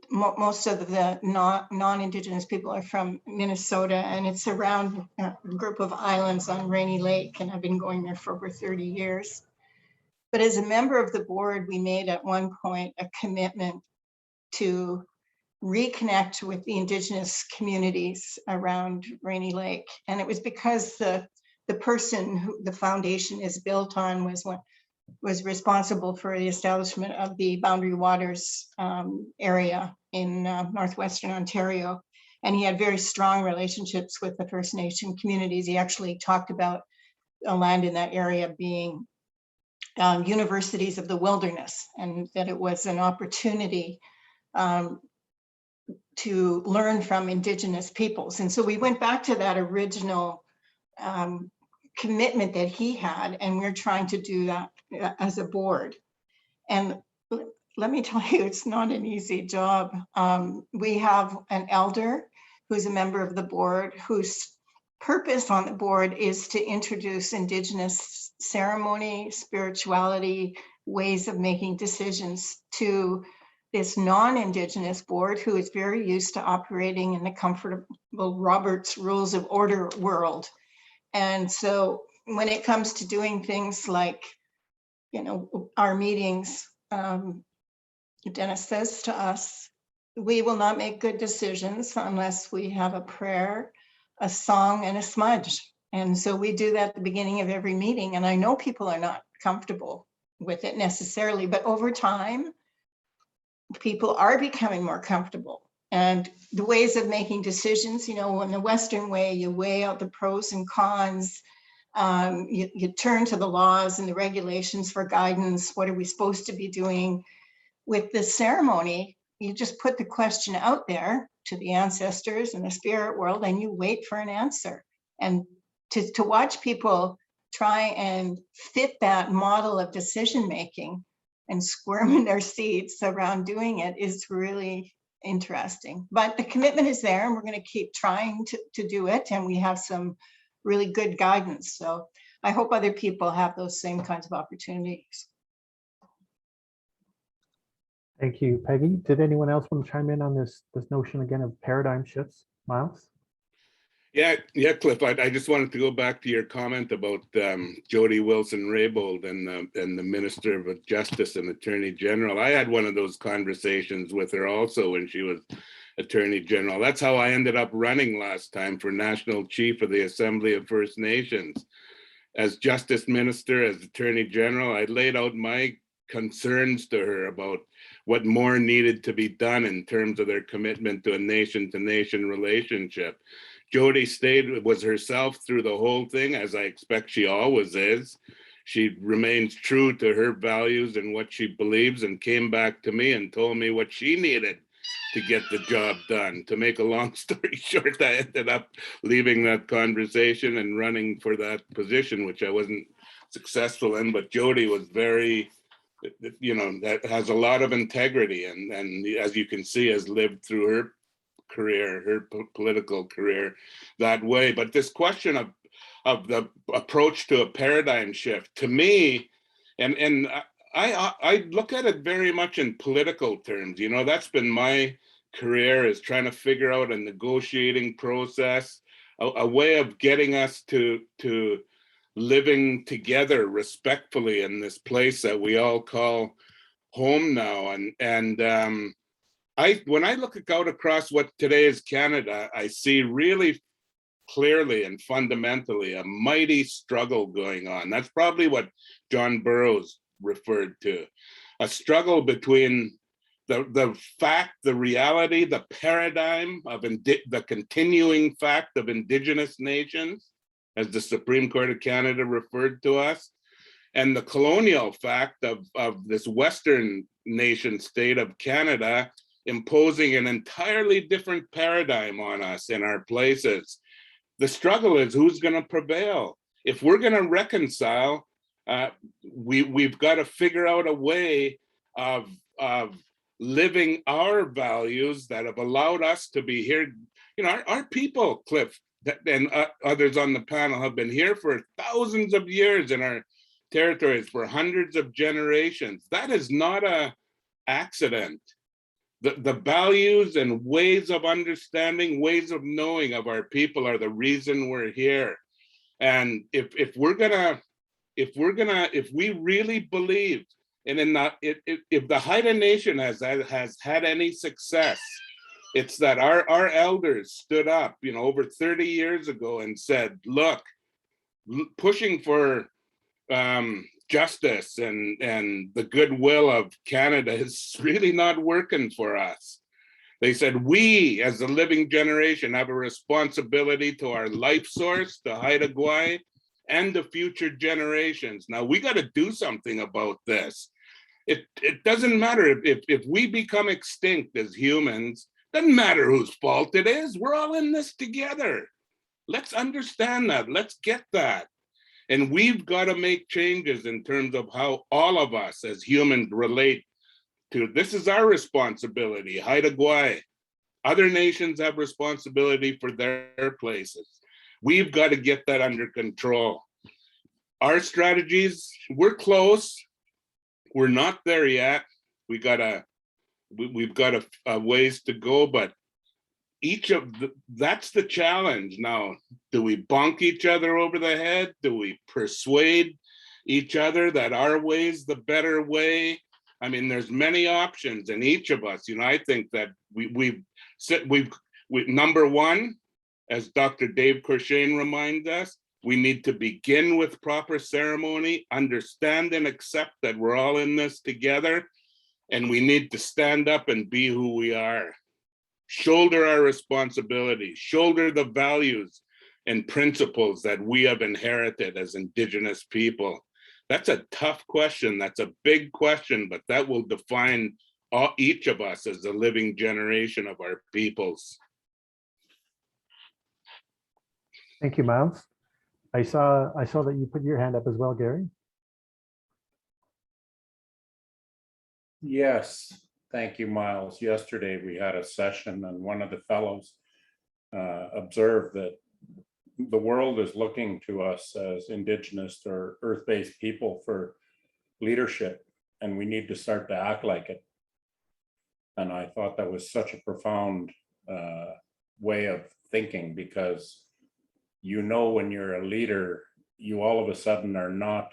S4: Most of the non-Indigenous people are from Minnesota, and it's around a group of islands on Rainy Lake, and I've been going there for over 30 years. But as a member of the board, we made at one point a commitment to reconnect with the Indigenous communities around Rainy Lake. And it was because the person who the foundation is built on was responsible for the establishment of the Boundary Waters area in northwestern Ontario. And he had very strong relationships with the First Nation communities. He actually talked about land in that area being universities of the wilderness, and that it was an opportunity to learn from Indigenous peoples. And so we went back to that original commitment that he had, and we're trying to do that as a board. And let me tell you, it's not an easy job. We have an elder who's a member of the board, whose purpose on the board is to introduce Indigenous ceremony, spirituality, ways of making decisions to this non-Indigenous board, who is very used to operating in the comfortable Robert's Rules of Order world. And so when it comes to doing things like, our meetings, Dennis says to us, we will not make good decisions unless we have a prayer, a song, and a smudge. And so we do that at the beginning of every meeting. And I know people are not comfortable with it necessarily, but over time, people are becoming more comfortable. And the ways of making decisions, in the Western way, you weigh out the pros and cons. You turn to the laws and the regulations for guidance. What are we supposed to be doing? With the ceremony, you just put the question out there to the ancestors and the spirit world, and you wait for an answer. And to watch people try and fit that model of decision making and squirm in their seats around doing it is really interesting. But the commitment is there, and we're going to keep trying to do it. And we have some really good guidance. So I hope other people have those same kinds of opportunities.
S2: Thank you, Peggy. Did anyone else want to chime in on this notion again of paradigm shifts? Miles?
S8: Yeah, Cliff. I just wanted to go back to your comment about Jody Wilson-Raybould and the Minister of Justice and Attorney General. I had one of those conversations with her also when she was Attorney General. That's how I ended up running last time for National Chief of the Assembly of First Nations. As Justice Minister, as Attorney General, I laid out my concerns to her about what more needed to be done in terms of their commitment to a nation-to-nation relationship. Jody was herself through the whole thing, as I expect she always is. She remains true to her values and what she believes, and came back to me and told me what she needed to get the job done. To make a long story short, I ended up leaving that conversation and running for that position, which I wasn't successful in, but Jody was very, that has a lot of integrity, and as you can see, has lived through her career, her political career that way. But this question of the approach to a paradigm shift, to me, and I look at it very much in political terms. You know, that's been my career, is trying to figure out a negotiating process, a way of getting us to living together respectfully in this place that we all call home now. And when I look out across what today is Canada, I see really clearly and fundamentally a mighty struggle going on. That's probably what John Burroughs referred to, a struggle between the fact, the reality, the paradigm of the continuing fact of Indigenous nations, as the Supreme Court of Canada referred to us, and the colonial fact of this Western nation state of Canada imposing an entirely different paradigm on us in our places. The struggle is who's going to prevail. If we're going to reconcile, we've got to figure out a way of living our values that have allowed us to be here. You know, our people, Cliff, and others on the panel, have been here for thousands of years in our territories, for hundreds of generations. That is not an accident. The values and ways of understanding, ways of knowing of our people are the reason we're here. And if we really believe, and if the Haida Nation has had any success, it's that our elders stood up, you know, over 30 years ago and said, look, pushing for justice and the goodwill of Canada is really not working for us. They said, we as the living generation have a responsibility to our life source, to Haida Gwaii, and the future generations. Now we got to do something about this. It doesn't matter if we become extinct as humans, doesn't matter whose fault it is. We're all in this together. Let's understand that. Let's get that. And we've got to make changes in terms of how all of us as humans relate to, this is our responsibility, Haida Gwaii. Other nations have responsibility for their places. We've got to get that under control. Our strategies, we're close. We're not there yet. We've got a ways to go, but that's the challenge. Now, do we bonk each other over the head? Do we persuade each other that our way is the better way? I mean, there's many options in each of us. You know, I think that we number one, as Dr. Dave Corshane reminds us, we need to begin with proper ceremony, understand and accept that we're all in this together, and we need to stand up and be who we are. Shoulder our responsibility, shoulder the values and principles that we have inherited as Indigenous people. That's a tough question. That's a big question, but that will define each of us as a living generation of our peoples.
S2: Thank you, Miles. I saw that you put your hand up as well, Gary.
S3: Yes, thank you, Miles. Yesterday we had a session and one of the fellows observed that the world is looking to us as Indigenous or earth-based people for leadership, and we need to start to act like it. And I thought that was such a profound way of thinking, because you know, when you're a leader, you all of a sudden are not,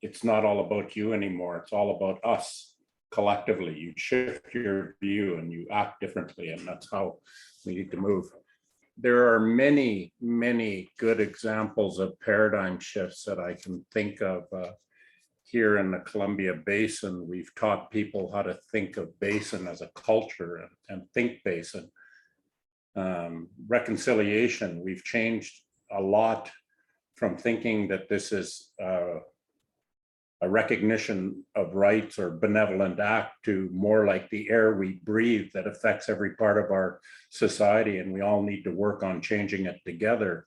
S3: it's not all about you anymore. It's all about us collectively. You shift your view and you act differently, and that's how we need to move. There are many, many good examples of paradigm shifts that I can think of here in the Columbia Basin. We've taught people how to think of basin as a culture and think basin. Reconciliation, we've changed a lot from thinking that this is a recognition of rights or benevolent act to more like the air we breathe that affects every part of our society, and we all need to work on changing it together.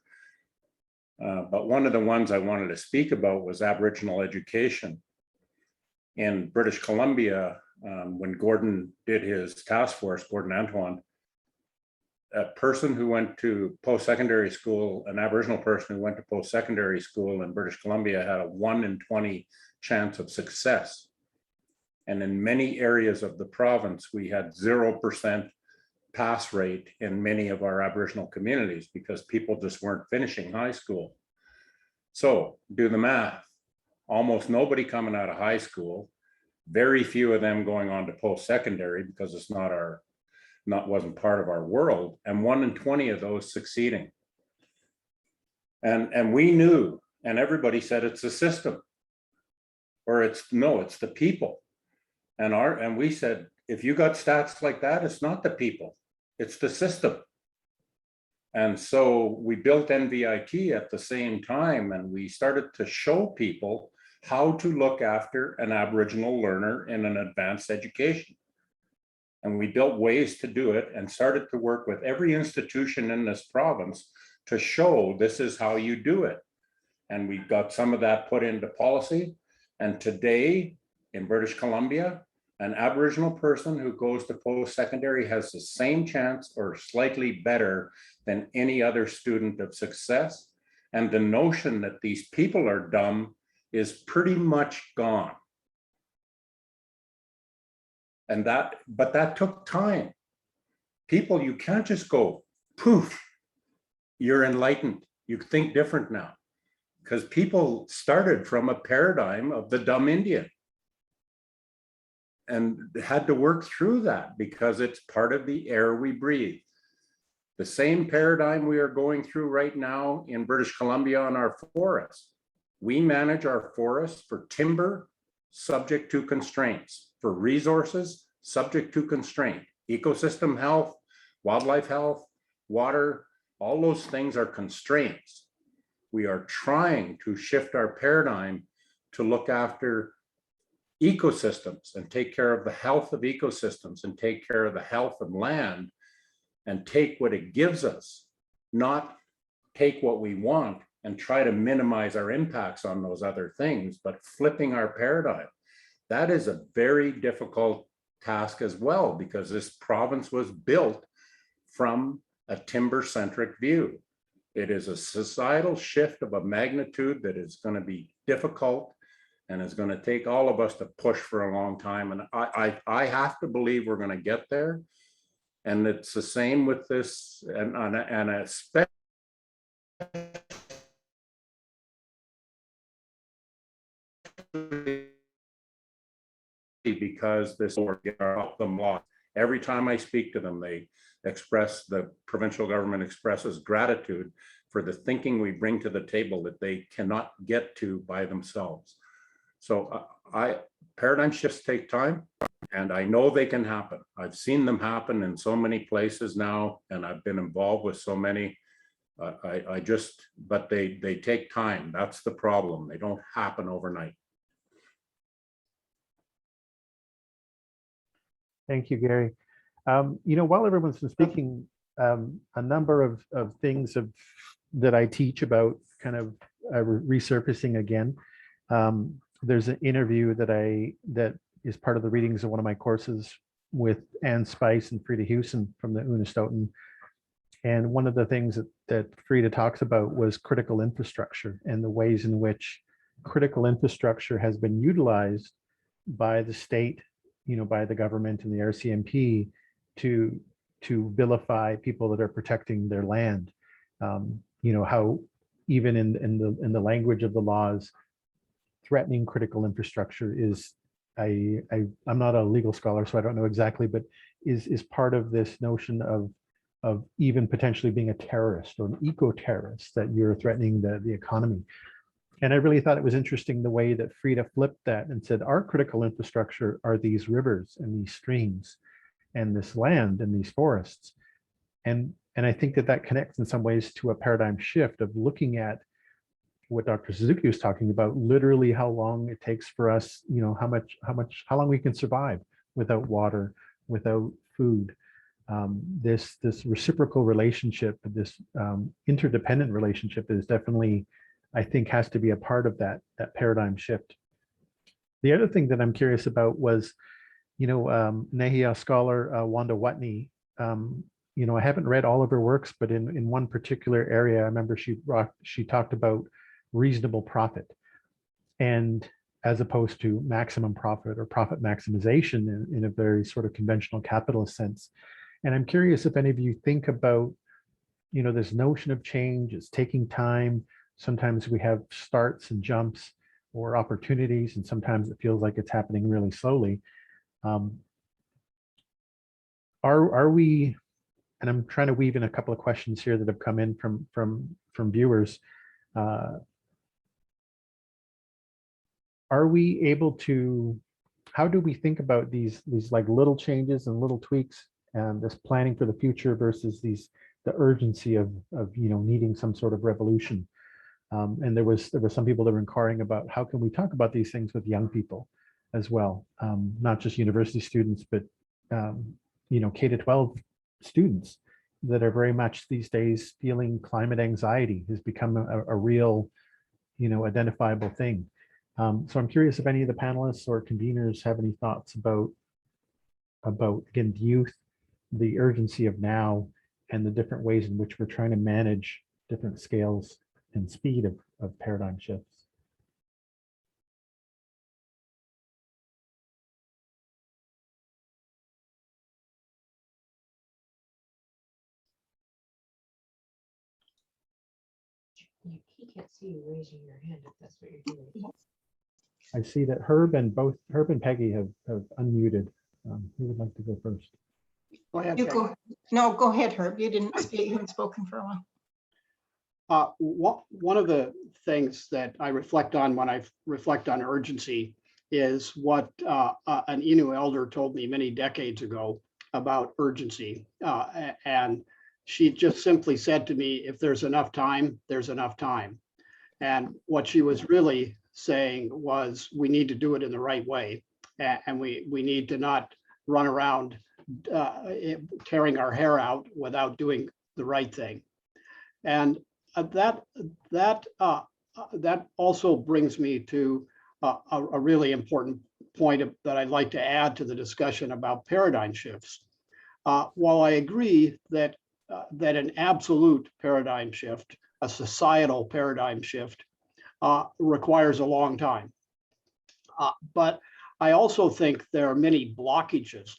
S3: But one of the ones I wanted to speak about was Aboriginal education. In British Columbia, when Gordon did his task force, Gordon Antoine, a person who went to post-secondary school, an Aboriginal person who went to post-secondary school in British Columbia had a 1 in 20 chance of success. And in many areas of the province, we had 0% pass rate in many of our Aboriginal communities because people just weren't finishing high school. So do the math. Almost nobody coming out of high school, very few of them going on to post-secondary because it's wasn't part of our world, and 1 in 20 of those succeeding. And we knew, and everybody said it's the system, or it's the people. And we said, if you got stats like that, it's not the people, it's the system. And so we built NVIT at the same time, and we started to show people how to look after an Aboriginal learner in an advanced education. And we built ways to do it and started to work with every institution in this province to show this is how you do it. And we got some of that put into policy. And today in British Columbia, an Aboriginal person who goes to post-secondary has the same chance or slightly better than any other student of success. And the notion that these people are dumb is pretty much gone. But that took time. People, you can't just go, poof, you're enlightened. You think different now. Because people started from a paradigm of the dumb Indian and had to work through that because it's part of the air we breathe. The same paradigm we are going through right now in British Columbia on our forests. We manage our forests for timber, subject to constraints, for resources, subject to constraint, ecosystem health, wildlife health, water, all those things are constraints. We are trying to shift our paradigm to look after ecosystems and take care of the health of ecosystems and take care of the health of land and take what it gives us, not take what we want and try to minimize our impacts on those other things, but flipping our paradigm. That is a very difficult task as well, because this province was built from a timber-centric view. It is a societal shift of a magnitude that is going to be difficult and is going to take all of us to push for a long time. And I have to believe we're going to get there. And it's the same with this, and especially because this will help them a lot. Every time I speak to them, the provincial government expresses gratitude for the thinking we bring to the table that they cannot get to by themselves. So paradigm shifts take time, and I know they can happen. I've seen them happen in so many places now, and I've been involved with so many. But they take time. That's the problem. They don't happen overnight.
S2: Thank you, Gary. While everyone's been speaking, a number of things that I teach about kind of resurfacing again. There's an interview that is part of the readings of one of my courses with Anne Spice and Frida Hewson from the Unistoten. And one of the things that Frida talks about was critical infrastructure and the ways in which critical infrastructure has been utilized by the state, by the government and the RCMP to vilify people that are protecting their land. How even in the language of the laws, threatening critical infrastructure is, I'm not a legal scholar, so I don't know exactly, but is part of this notion of even potentially being a terrorist or an eco-terrorist, that you're threatening the economy. And I really thought it was interesting the way that Frida flipped that and said, our critical infrastructure are these rivers and these streams and this land and these forests. And I think that connects in some ways to a paradigm shift of looking at what Dr. Suzuki was talking about, literally how long it takes for us, how long we can survive without water, without food. This reciprocal relationship, this interdependent relationship is definitely, I think, has to be a part of that paradigm shift. The other thing that I'm curious about was, Nehiyah scholar Wanda Watney I haven't read all of her works, but in one particular area, I remember she talked about reasonable profit, and as opposed to maximum profit or profit maximization in a very sort of conventional capitalist sense. And I'm curious if any of you think about, this notion of change is taking time. Sometimes we have starts and jumps or opportunities, and sometimes it feels like it's happening really slowly. Are we, and I'm trying to weave in a couple of questions here that have come in from viewers. Are we able to, how do we think about these like little changes and little tweaks and this planning for the future versus the urgency of needing some sort of revolution? And there was some people that were inquiring about how can we talk about these things with young people as well, not just university students, but K-12 students that are very much these days feeling climate anxiety has become a real, identifiable thing. So I'm curious if any of the panelists or conveners have any thoughts about again, youth, the urgency of now, and the different ways in which we're trying to manage different scales and speed of paradigm shifts.
S10: He can't see you raising your hand if that's what you're doing.
S2: I see that Herb and Peggy have unmuted. Who would like to go first?
S6: Go ahead,
S4: You
S6: Peggy.
S4: go. No, go ahead, Herb. You didn't speak. You haven't spoken for a while.
S6: One of the things that I reflect on when I reflect on urgency is what an Innu elder told me many decades ago about urgency. And she just simply said to me, if there's enough time, there's enough time. And what she was really saying was we need to do it in the right way. And we need to not run around tearing our hair out without doing the right thing. And that also brings me to a really important point that I'd like to add to the discussion about paradigm shifts. While I agree that an absolute paradigm shift, a societal paradigm shift, requires a long time, but I also think there are many blockages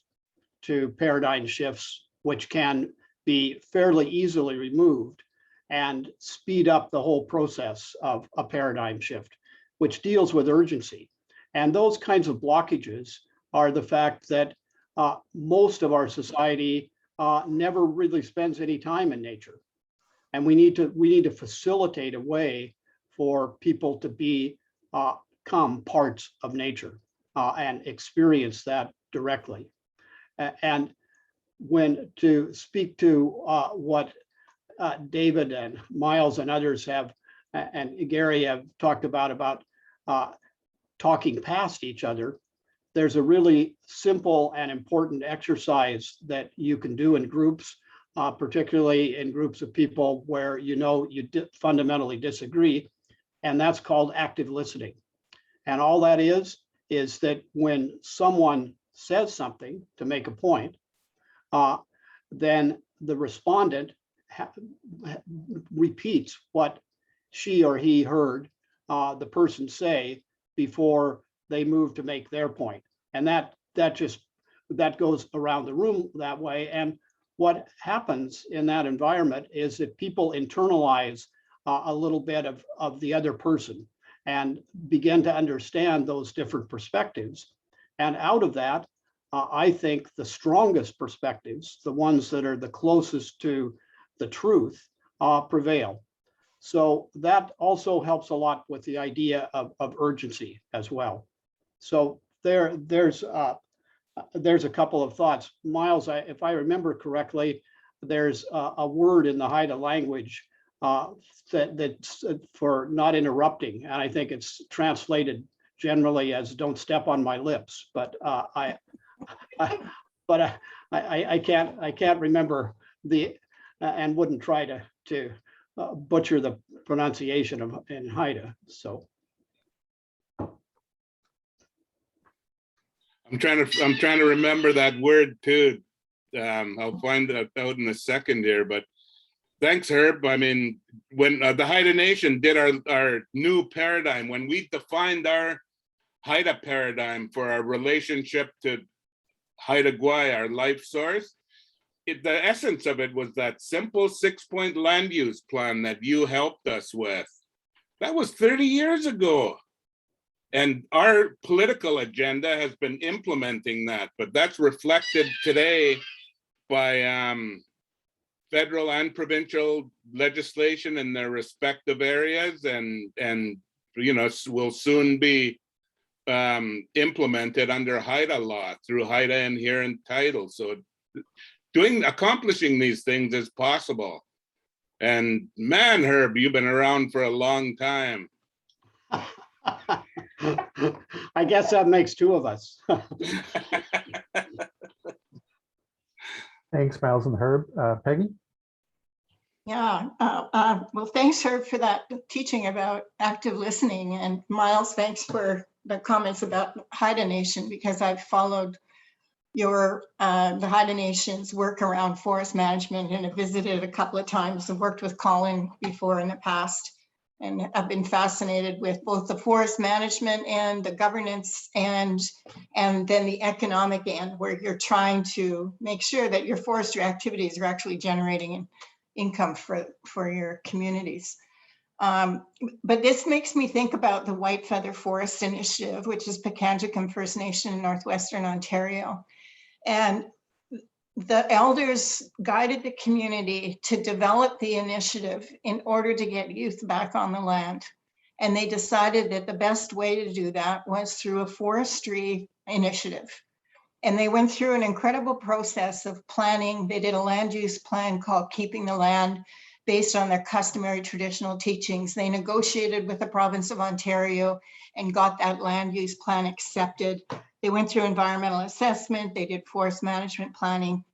S6: to paradigm shifts which can be fairly easily removed and speed up the whole process of a paradigm shift, which deals with urgency. And those kinds of blockages are the fact that most of our society never really spends any time in nature. And we need to facilitate a way for people to become parts of nature and experience that directly. And when to speak to what David and Miles and others have, and Gary have talked about talking past each other, there's a really simple and important exercise that you can do in groups, particularly in groups of people where you fundamentally disagree, and that's called active listening. And all that is that when someone says something to make a point, then the respondent repeats what she or he heard the person say before they move to make their point. And that goes around the room that way. And what happens in that environment is that people internalize a little bit of the other person and begin to understand those different perspectives. And out of that, I think the strongest perspectives, the ones that are the closest to the truth, prevail. So that also helps a lot with the idea of urgency as well. So there's a couple of thoughts. Miles, if I remember correctly, there's a word in the Haida language that's for not interrupting, and I think it's translated generally as "don't step on my lips." But I can't remember and wouldn't try to butcher the pronunciation in Haida. So
S8: I'm trying to remember that word too, I'll find that out in a second here, but thanks, Herb. I mean, when the Haida Nation did our new paradigm, when we defined our Haida paradigm for our relationship to Haida Gwaii, our life source, the essence of it was that simple 6-point land use plan that you helped us with. That was 30 years ago. And our political agenda has been implementing that, but that's reflected today by federal and provincial legislation in their respective areas, and will soon be implemented under Haida law through Haida inherent title. So accomplishing these things is possible. And man, Herb, you've been around for a long time.
S6: I guess that makes two of us.
S2: Thanks, Miles and Herb. Peggy?
S4: Yeah, well, thanks, Herb, for that teaching about active listening. And Miles, thanks for the comments about Haida Nation, because I've followed the Haida Nation's work around forest management and have visited a couple of times and worked with Colin before in the past. And I've been fascinated with both the forest management and the governance and then the economic end, where you're trying to make sure that your forestry activities are actually generating an income for your communities. But this makes me think about the White Feather Forest Initiative, which is Pikangikum First Nation in Northwestern Ontario. And the elders guided the community to develop the initiative in order to get youth back on the land. And they decided that the best way to do that was through a forestry initiative. And they went through an incredible process of planning. They did a land use plan called Keeping the Land, based on their customary traditional teachings. They negotiated with the province of Ontario and got that land use plan accepted. They went through environmental assessment, they did forest management planning,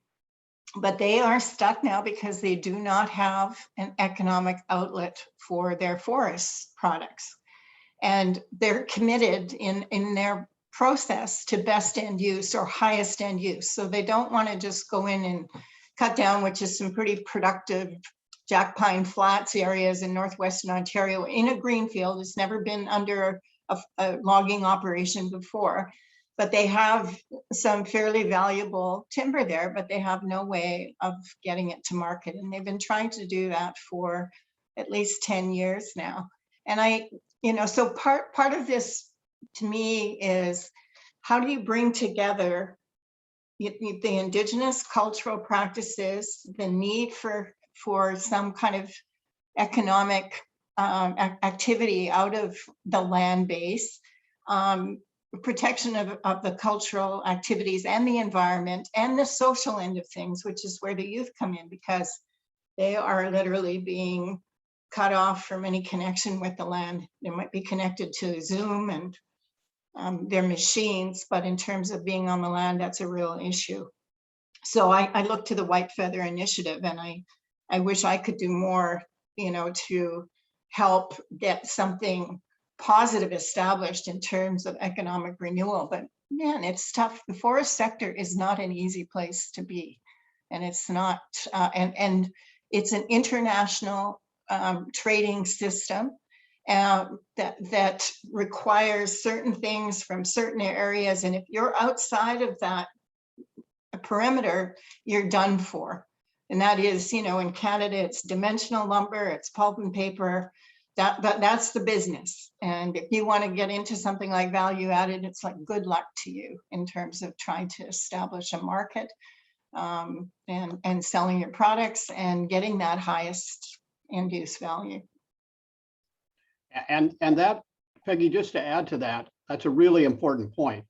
S4: but they are stuck now because they do not have an economic outlet for their forest products. And they're committed in their process to best end use or highest end use. So they don't want to just go in and cut down, which is some pretty productive Jack Pine Flats areas in Northwestern Ontario in a greenfield. It's never been under a logging operation before, but they have some fairly valuable timber there, but they have no way of getting it to market. And they've been trying to do that for at least 10 years now. And so part of this to me is, how do you bring together the Indigenous cultural practices, the need for some kind of economic activity out of the land base, protection of the cultural activities and the environment, and the social end of things, which is where the youth come in, because they are literally being cut off from any connection with the land. They might be connected to Zoom and their machines, but in terms of being on the land, that's a real issue. So I look to the White Feather Initiative, and I wish I could do more, to help get something positive established in terms of economic renewal. But man, it's tough. The forest sector is not an easy place to be. And it's not, and it's an international trading system that requires certain things from certain areas. And if you're outside of that perimeter, you're done for. And that is, in Canada, it's dimensional lumber, it's pulp and paper, that's the business. And if you want to get into something like value added, it's like good luck to you in terms of trying to establish a market and selling your products and getting that highest end use value.
S6: And that, Peggy, just to add to that, that's a really important point.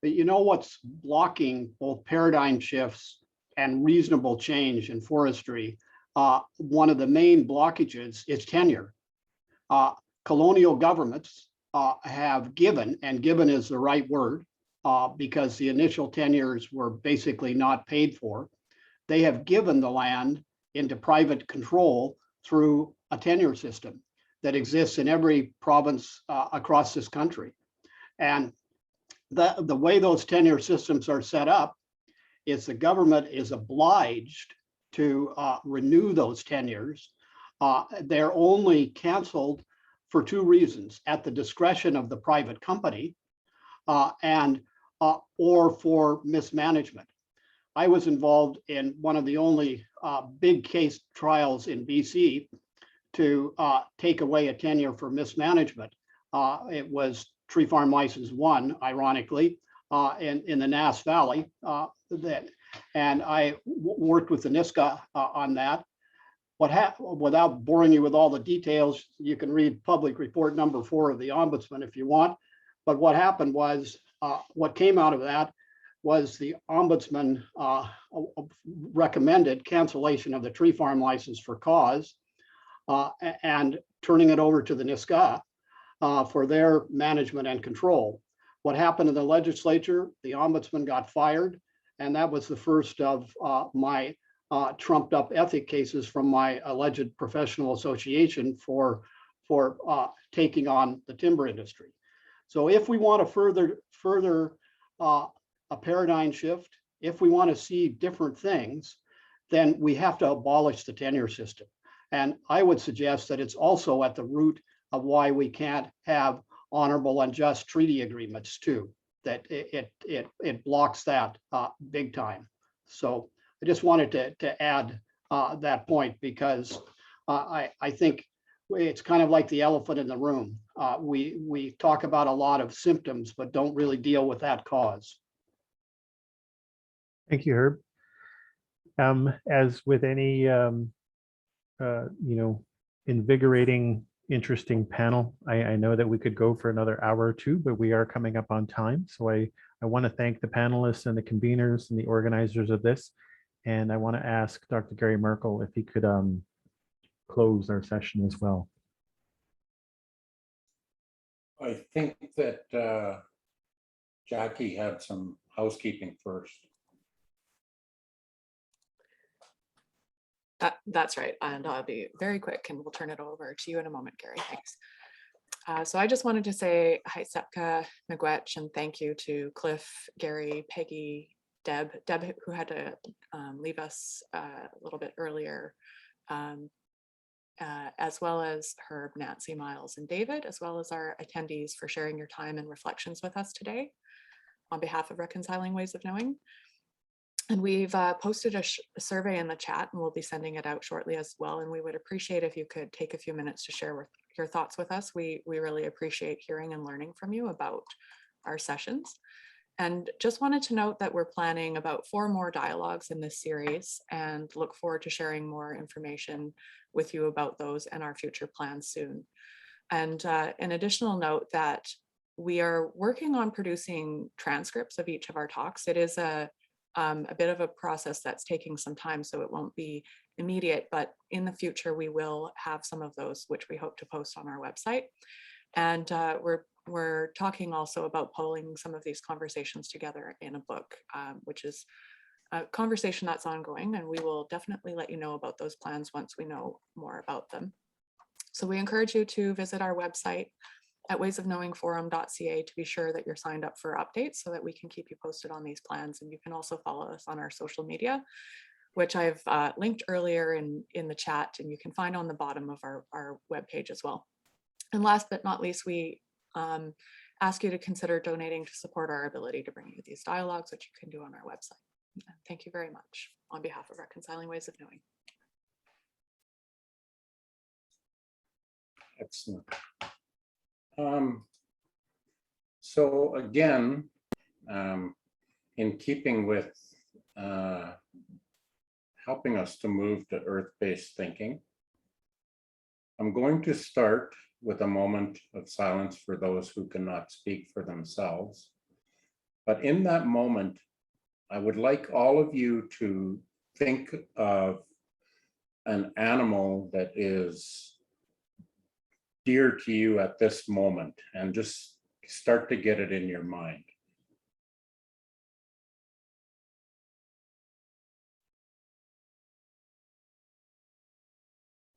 S6: But what's blocking both paradigm shifts and reasonable change in forestry? One of the main blockages is tenure. Colonial governments have given, and given is the right word, because the initial tenures were basically not paid for. They have given the land into private control through a tenure system that exists in every province across this country. And the way those tenure systems are set up is the government is obliged to renew those tenures. They're only canceled for two reasons: at the discretion of the private company and or for mismanagement. I was involved in one of the only big case trials in BC to take away a tenure for mismanagement. It was Tree Farm License 1, ironically, in the Nass Valley. And I worked with the NISCA on that. Without boring you with all the details, you can read public report number 4 of the Ombudsman if you want. But what happened was, what came out of that was the Ombudsman recommended cancellation of the tree farm license for cause and turning it over to the NISCA for their management and control. What happened in the legislature, the Ombudsman got fired, and that was the first of my trumped up ethic cases from my alleged professional association for taking on the timber industry. So if we want to further a paradigm shift, if we want to see different things, then we have to abolish the tenure system. And I would suggest that it's also at the root of why we can't have honorable and just treaty agreements too, that it blocks that big time. So I just wanted to add that point, because I think it's kind of like the elephant in the room. We talk about a lot of symptoms, but don't really deal with that cause.
S2: Thank you, Herb. As with any, invigorating, interesting panel, I know that we could go for another hour or two, but we are coming up on time. So I want to thank the panelists and the conveners and the organizers of this. And I want to ask Dr. Gary Merkel if he could close our session as well.
S3: I think that Jackie had some housekeeping first.
S1: That's right, and I'll be very quick and we'll turn it over to you in a moment, Gary. Thanks. So I just wanted to say hi, Sepka, Miigwech, and thank you to Cliff, Gary, Peggy, Deb, who had to leave us a little bit earlier, as well as Herb, Nancy, Miles, and David, as well as our attendees for sharing your time and reflections with us today on behalf of Reconciling Ways of Knowing. And we've posted a survey in the chat, and we'll be sending it out shortly as well. And we would appreciate if you could take a few minutes to share your thoughts with us. We really appreciate hearing and learning from you about our sessions. And just wanted to note that we're planning about 4 more dialogues in this series, and look forward to sharing more information with you about those and our future plans soon. And an additional note that we are working on producing transcripts of each of our talks. It is a bit of a process that's taking some time, so it won't be immediate, but in the future we will have some of those, which we hope to post on our website. And we're talking also about pulling some of these conversations together in a book, which is a conversation that's ongoing, and we will definitely let you know about those plans once we know more about them. So we encourage you to visit our website at waysofknowingforum.ca to be sure that you're signed up for updates so that we can keep you posted on these plans. And you can also follow us on our social media, which I've linked earlier in the chat, and you can find on the bottom of our webpage as well. And last but not least, we ask you to consider donating to support our ability to bring you these dialogues, which you can do on our website. Thank you very much on behalf of Reconciling Ways of Knowing.
S3: Excellent. So again, in keeping with helping us to move to earth-based thinking, I'm going to start with a moment of silence for those who cannot speak for themselves. But in that moment, I would like all of you to think of an animal that is dear to you at this moment, and just start to get it in your mind.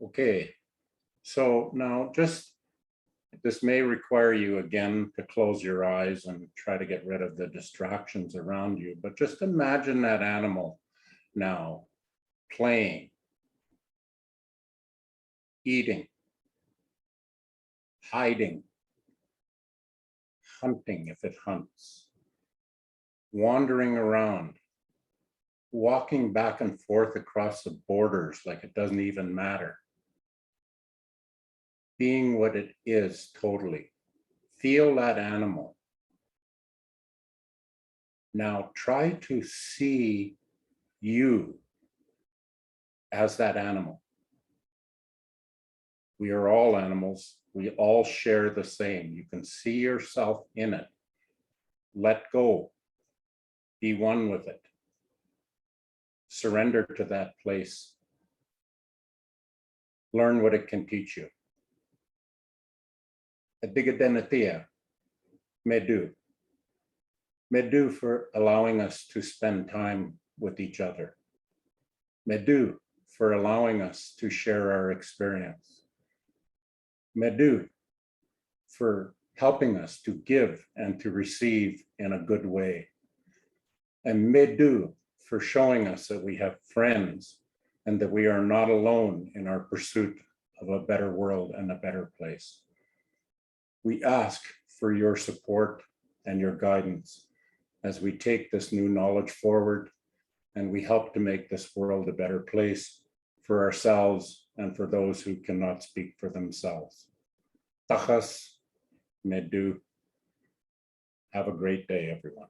S3: Okay, so now just This may require you again to close your eyes and try to get rid of the distractions around you, but just imagine that animal now playing, eating, hiding, hunting if it hunts, wandering around, walking back and forth across the borders like it doesn't even matter. Being what it is totally. Feel that animal. Now try to see you as that animal. We are all animals. We all share the same. You can see yourself in it. Let go. Be one with it. Surrender to that place. Learn what it can teach you. Adigadenatia, Medu. Medu for allowing us to spend time with each other. Medu for allowing us to share our experience. Medu for helping us to give and to receive in a good way. And Medu for showing us that we have friends and that we are not alone in our pursuit of a better world and a better place. We ask for your support and your guidance as we take this new knowledge forward and we help to make this world a better place for ourselves and for those who cannot speak for themselves. Tachas, Medu. Have a great day, everyone.